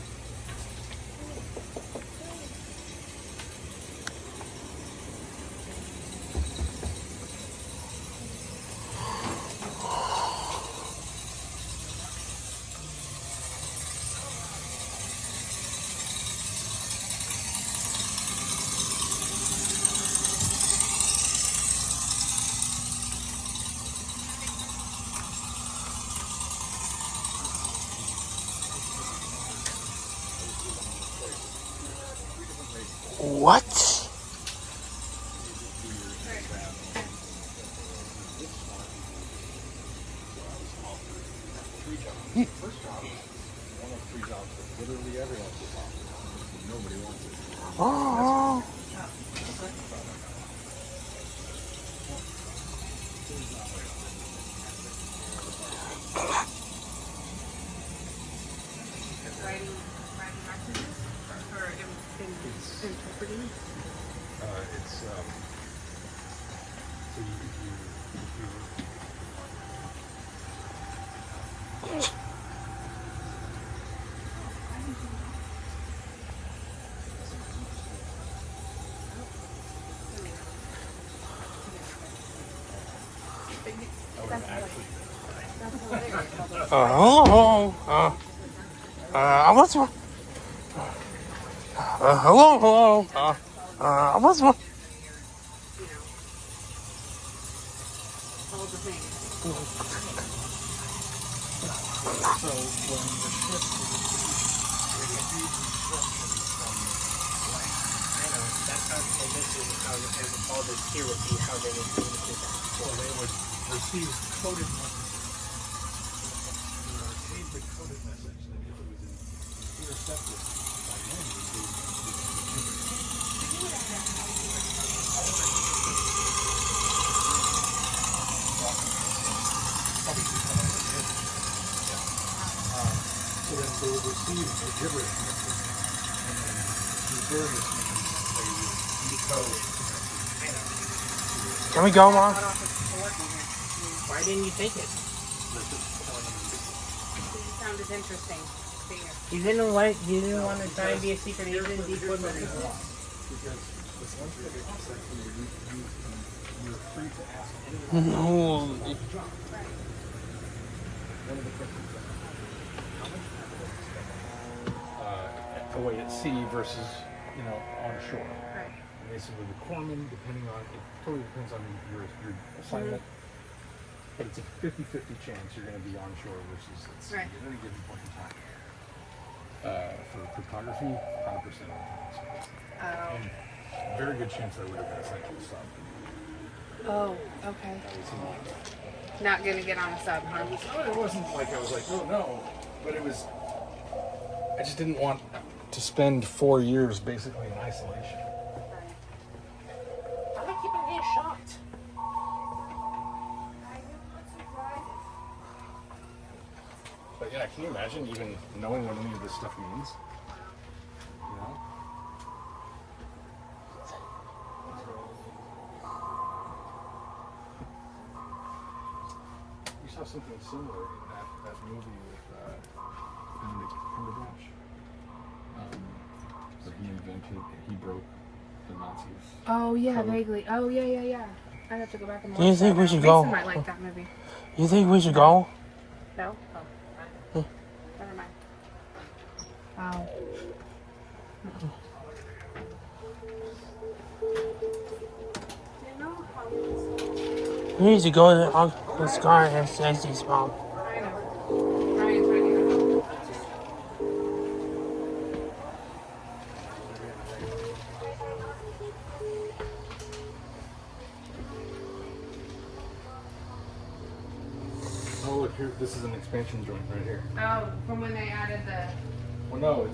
What? First job, one of 3 jobs, but literally everyone was off. Nobody wants it. Oh. Writing messages or interpreting. It's so if you Hello. What's wrong? Hello. What's wrong? All the things. So when the ship receives instructions from land, I know. That's how this is how all this here would be how they would communicate that. so they would receive coded messages. They would receive the coded message that if it was intercepted by land, it would be so then they would receive the gibberish message, and then these various means they would decode. Can we go, Mom? Why didn't you take it? It sounded interesting. You didn't want to try and be a secret agent, decode messages? Because this one thing it's like you're free to ask anyone. No. One of the questions away at sea versus, on shore. Right. And basically the corpsman, depending on, it totally depends on your assignment, but it's a 50-50 chance you're going to be on shore versus at sea at any given point in time. For cryptography, 100% of the time. And very good chance I would have been sent to the sub. Oh, okay. Not gonna get on a sub, huh? It wasn't like I was like, oh no, but it was, I just didn't want to spend 4 years basically in isolation. I'm not keeping getting shot. But yeah, can you imagine even knowing what any of this stuff means? You know? We saw something similar in that movie with Cumberbatch. That he broke the Nazis. Oh yeah, vaguely. Oh yeah. I have to go back and watch Do you think that we now. should go? Mason might like that movie. You think we should go? No? Oh. Never mind. Wow. We need to go to Uncle Scar and Stacy's mom. I know. Ryan's ready to go. Oh look here, this is an expansion joint right here. Oh, from when they added the. Well no, it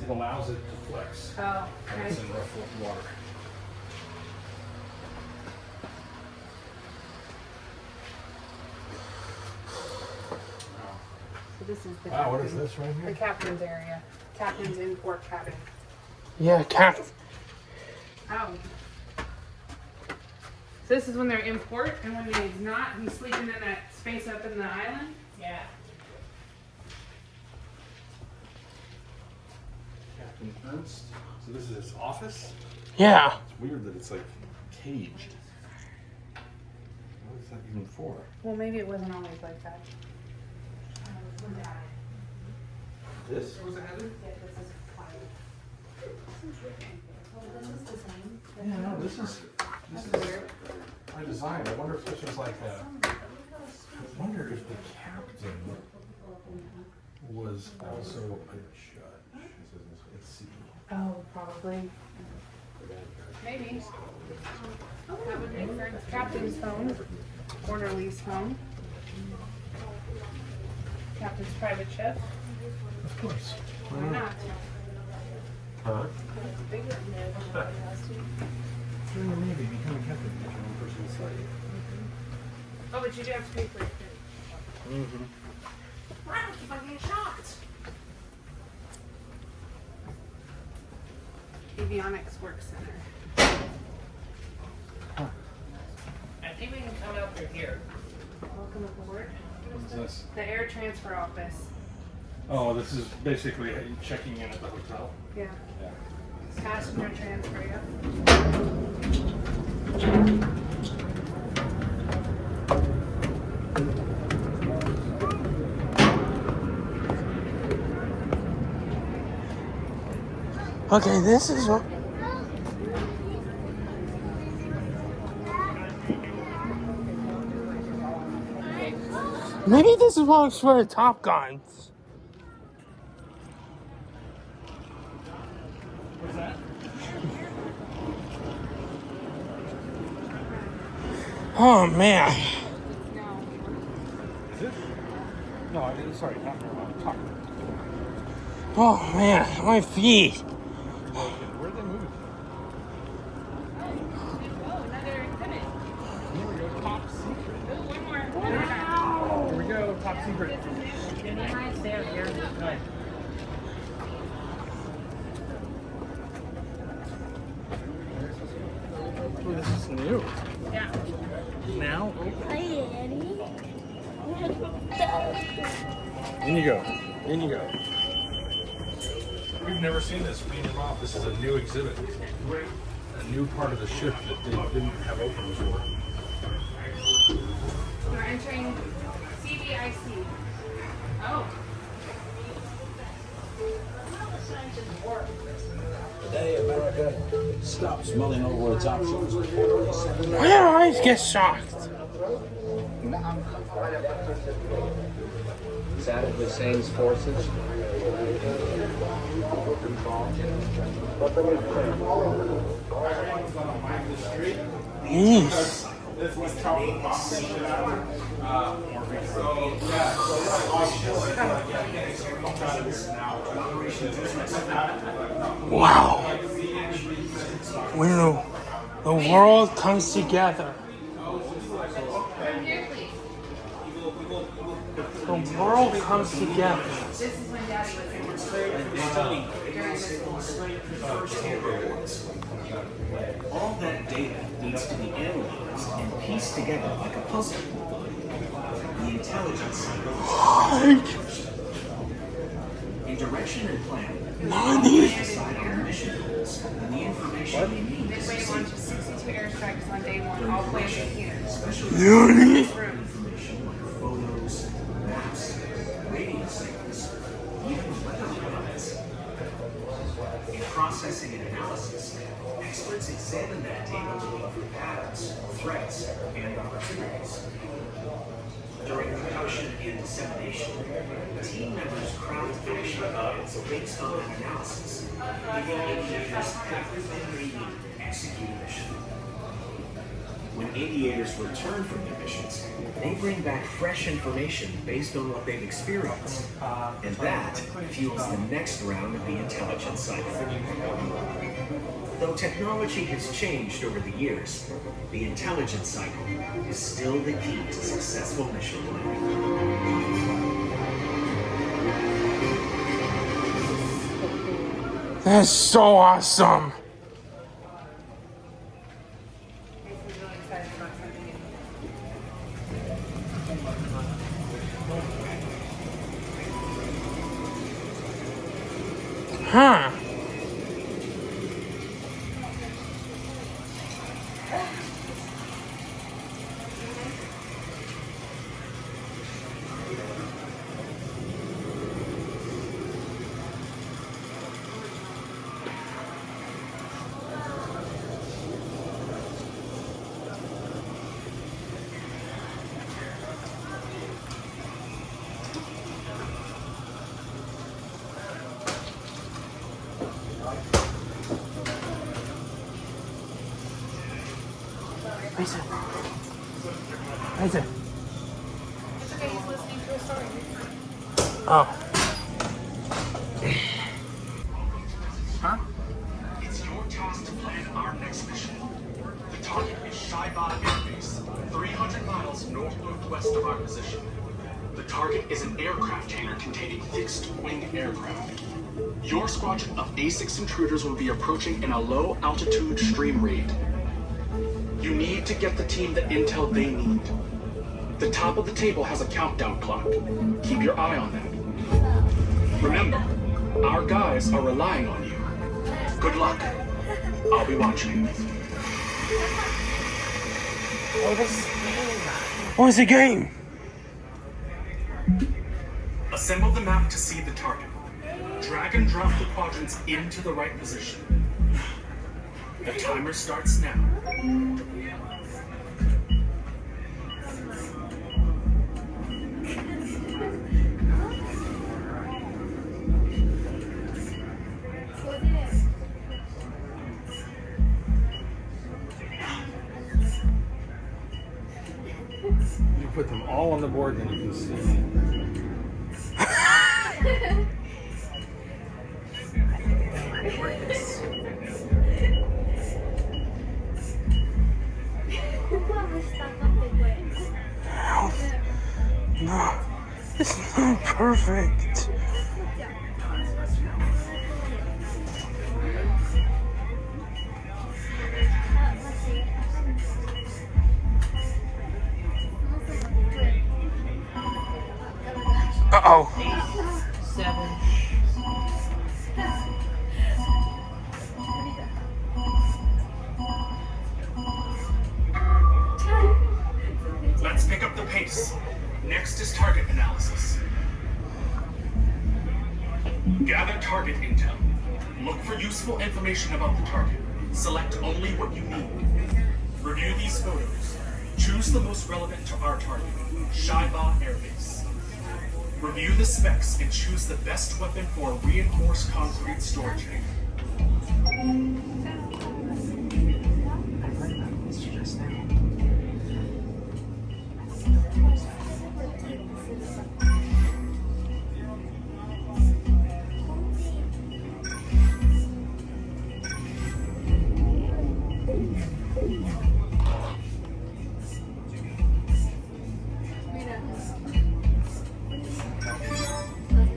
allows it to flex. Oh, And okay. it's in rough water. So this is the. Wow, what is captain- this right here? The captain's area. Captain's import cabin. Yeah, cat. Oh. So this is when they're in port, and when he's not, he's sleeping in that space up in the island? Yeah. Captain Ernst. So this is his office? Yeah. It's weird that it's like caged. What is that even for? Well, maybe it wasn't always like that. This was added? Yeah, this is quiet. Yeah, no, this is by design. I wonder if this was like a. I wonder if the captain was also a judge at sea. Oh, probably. Maybe. That would make sense. Captain's phone. Orderly's phone. Captain's private chef. Of course. Why not? Huh? Bigger than During the Navy, become a captain at your own personal site. Oh, but you do have to pay for it. Mm-hmm. Why don't keep on getting shot? Avionics Work Center. I think we can come out through here. Welcome aboard. What's this? The air transfer office. Oh, this is basically checking in at the hotel. Yeah. Yeah. Passenger transfer, yeah. Okay, this is what. Maybe this is what looks for the Top Guns. What's that? Oh man. Is it? No, I mean, sorry, not top. Oh man, my feet. Where are they moving? Oh, another exhibit. Here we go, top secret. Oh, one more. Here we go, top secret. There, here. Nice. Oh, this is new. Yeah. Now? Hi, Annie. In you go. In you go. We've never seen this. Me and Bob, this is a new exhibit. A new part of the ship that they didn't have open before. We're entering CBIC. Oh. Today, America, stop mulling over its options. Why do I always get shocked? Saddam Hussein's forces. Jeez. Wow. When the world comes together. The world comes together. This is when Daddy was in All that data needs to be analyzed and pieced together like a puzzle. The intelligence in direction and plan. Decide on mission goals and the information we need to Midway succeed. launched 62 airstrikes on day one, all planned here. Nani? Information like photos, maps, radio signals, even weather reports. In processing and analysis, experts examine that data looking for patterns, threats, and opportunities. During production and dissemination, team members craft action plans based on that analysis, giving aviators everything they need to execute a mission. When aviators return from their missions, they bring back fresh information based on what they've experienced, and that fuels the next round of the intelligence cycle. Though technology has changed over the years, the intelligence cycle is still the key to successful mission planning. That's so awesome. Huh. Mason. Mason. It's okay, he's listening to a story. Oh. Huh? It's your task to plan our next mission. The target is Shaibad Air Base, 300 miles northwest of our position. The target is an aircraft hangar containing fixed-wing aircraft. Your squadron of A6 intruders will be approaching in a low-altitude stream raid. You need to get the team the intel they need. The top of the table has a countdown clock. Keep your eye on that. Remember, our guys are relying on you. Good luck. I'll be watching. What's the game? Assemble the map to see the target. Drag and drop the quadrants into the right position. The timer starts now. You put them all on the board, then you can see. No, it's not perfect. Uh-oh. 7. Let's pick up the pace. Next is target analysis. Gather target intel. Look for useful information about the target. Select only what you need. Review these photos. Choose the most relevant to our target, Shaiba Air Base. Review the specs and choose the best weapon for a reinforced concrete storage tank.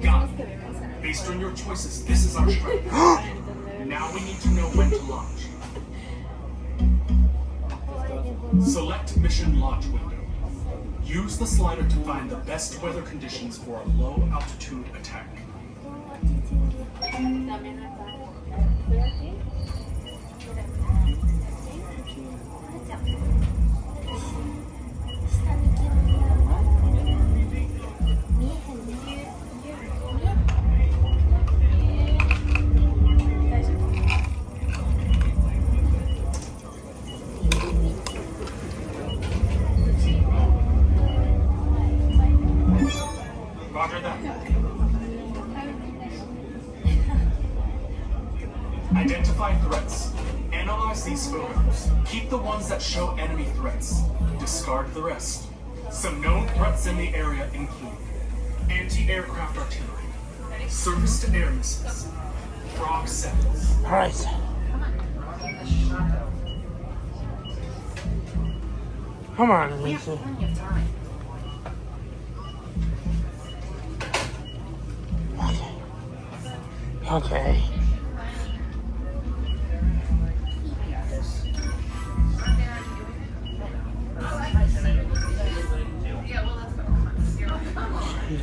Got it. Based on your choices, this is our strategy. Now we need to know when to launch. Select mission launch window. Use the slider to find the best weather conditions for a low altitude attack. Roger that. Identify threats. Analyze these photos. Keep the ones that show enemy threats. Discard the rest. Some known threats in the area include anti-aircraft artillery, surface-to-air missiles, frog settings. Alright. Come on, Lisa. Okay.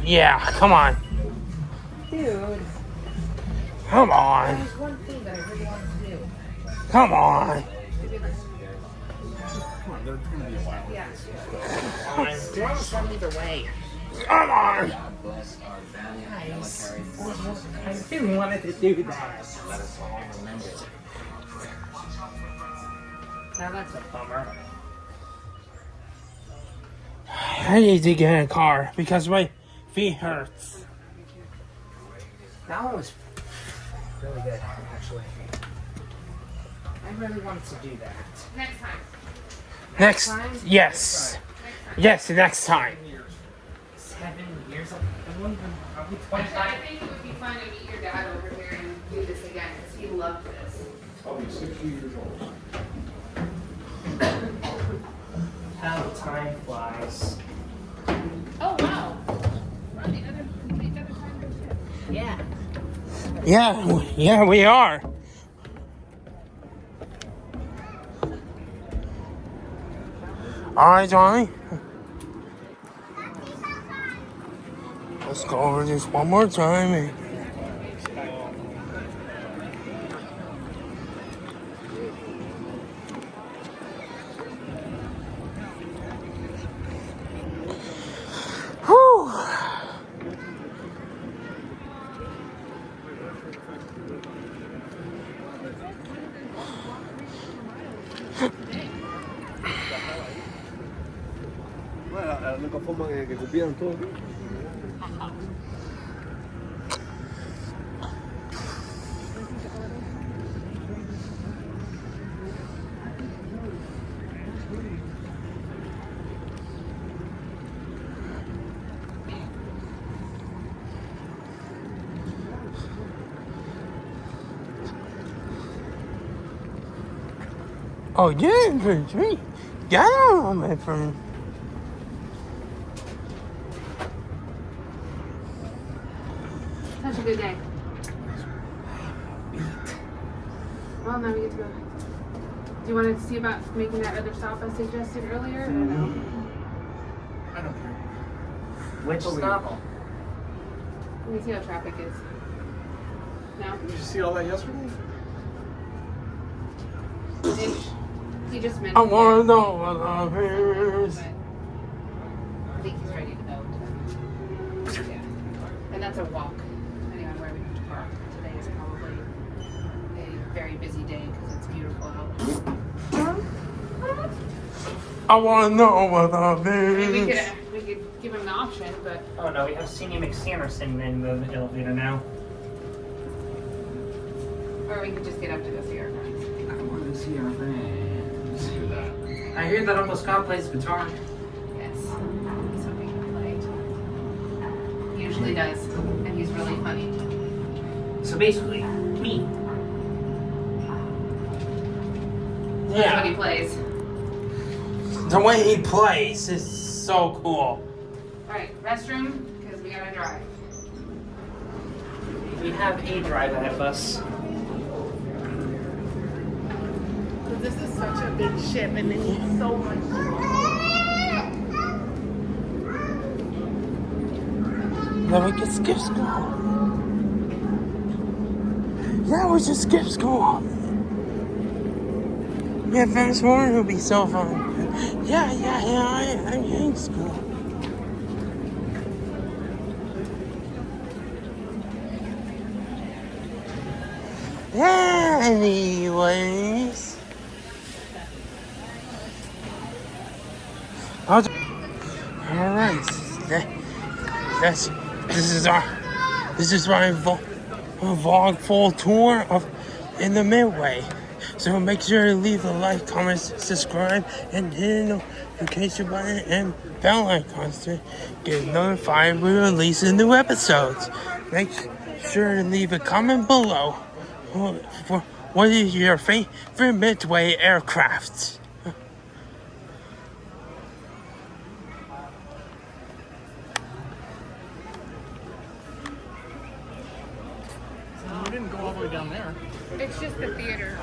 Yeah, come on. Dude. Come on. There's one thing that I really wanted to do. Come on. Come on, there's gonna be a while. Yeah. They're almost done either way. Come on. Nice. I really wanted to do that. Now that's a bummer. I need to get in a car because my feet hurts. That one was really good, actually. I really wanted to do that. Next time. Next, time? yes. Yes, next time. 7 years? I won't even, I'll be I 25. think it would be fun to meet your dad over here and do this again because he loved this. I'll be 60 years old. How time flies. Oh wow. We're on the other complete other side of the ship. Yeah. Yeah, we are. Alright, Johnny. go over this one more time. Whew. Bueno, la única forma que cupieran todo. Oh yeah, infantry. Get on, my friend. Such a good day. Well, now we get to go. Do you want to see about making that other stop I suggested earlier, or no? I don't care. Which stop? Let me see how traffic is. No? Did you see all that yesterday? He just mentioned I wanna know what love is. I think he's ready to go. Yeah. And that's a walk, depending on where we have to park. Today is probably a very busy day because it's beautiful out. I wanna know what love I mean, we is. could give him the option, but Oh no, we have Senior McSanderson in the elevator now. or we could just get up to go see our friends. I want to see our friends. I hear that Uncle Scott plays guitar. Yes. He's hoping to play. He usually does, and he's really funny. So basically, me. That's what he plays. The way he plays is so cool. Alright, restroom, because we gotta drive. We have a drive ahead of us. This is such a big ship and it needs so much. Then we can skip school. Yeah, we just skip school. Yeah, fast forward will be so fun. Yeah, I hate school. Yeah, anyways. Alright, this is my vlog full tour of in the Midway. So make sure to leave a like, comment, subscribe, and hit the notification button and bell icons to get notified when we release the new episodes. Make sure to leave a comment below for what is your favorite Midway aircraft. We didn't go all the way down there. It's just the theater.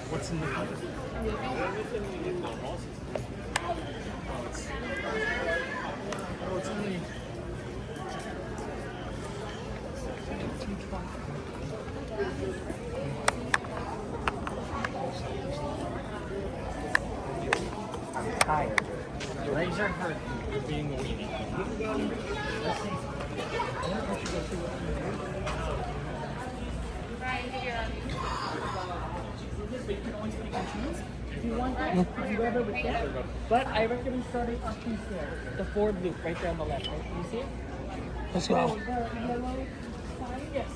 What's in the theater? Oh, it's only... I'm tired. Legs are hurt. Being a weenie. If you want that, you can go over with that. But I recommend starting up these there. The forward loop right there on the left. Right? You see it? Let's go. The yellow sign? Yes.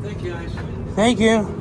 Thank you, guys. Thank you.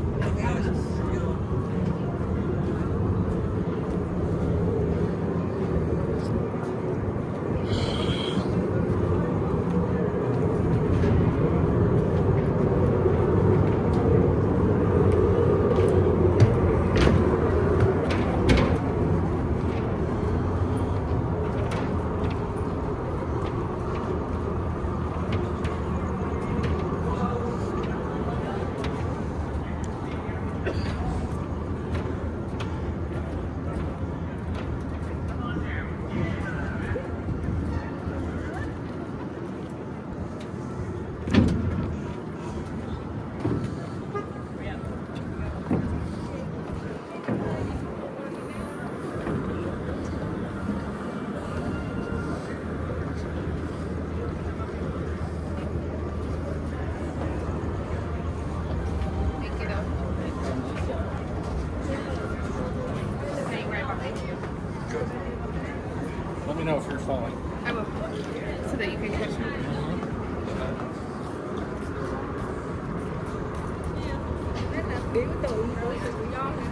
biểu tượng của tự do nè.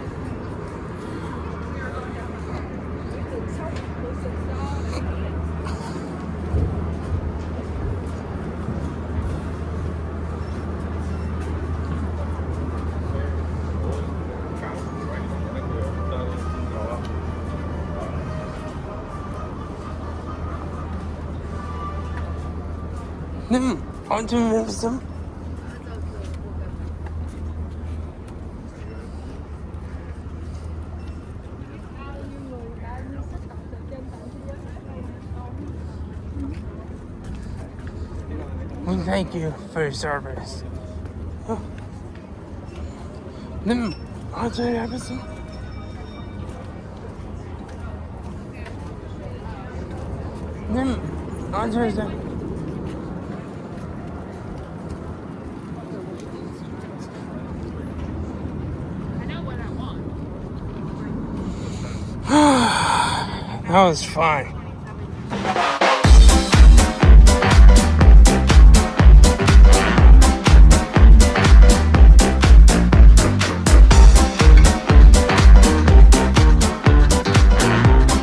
Cuộc sống của tự do. Aren't you some? We thank you for your service. Aren't you Everson? Aren't you That was fun.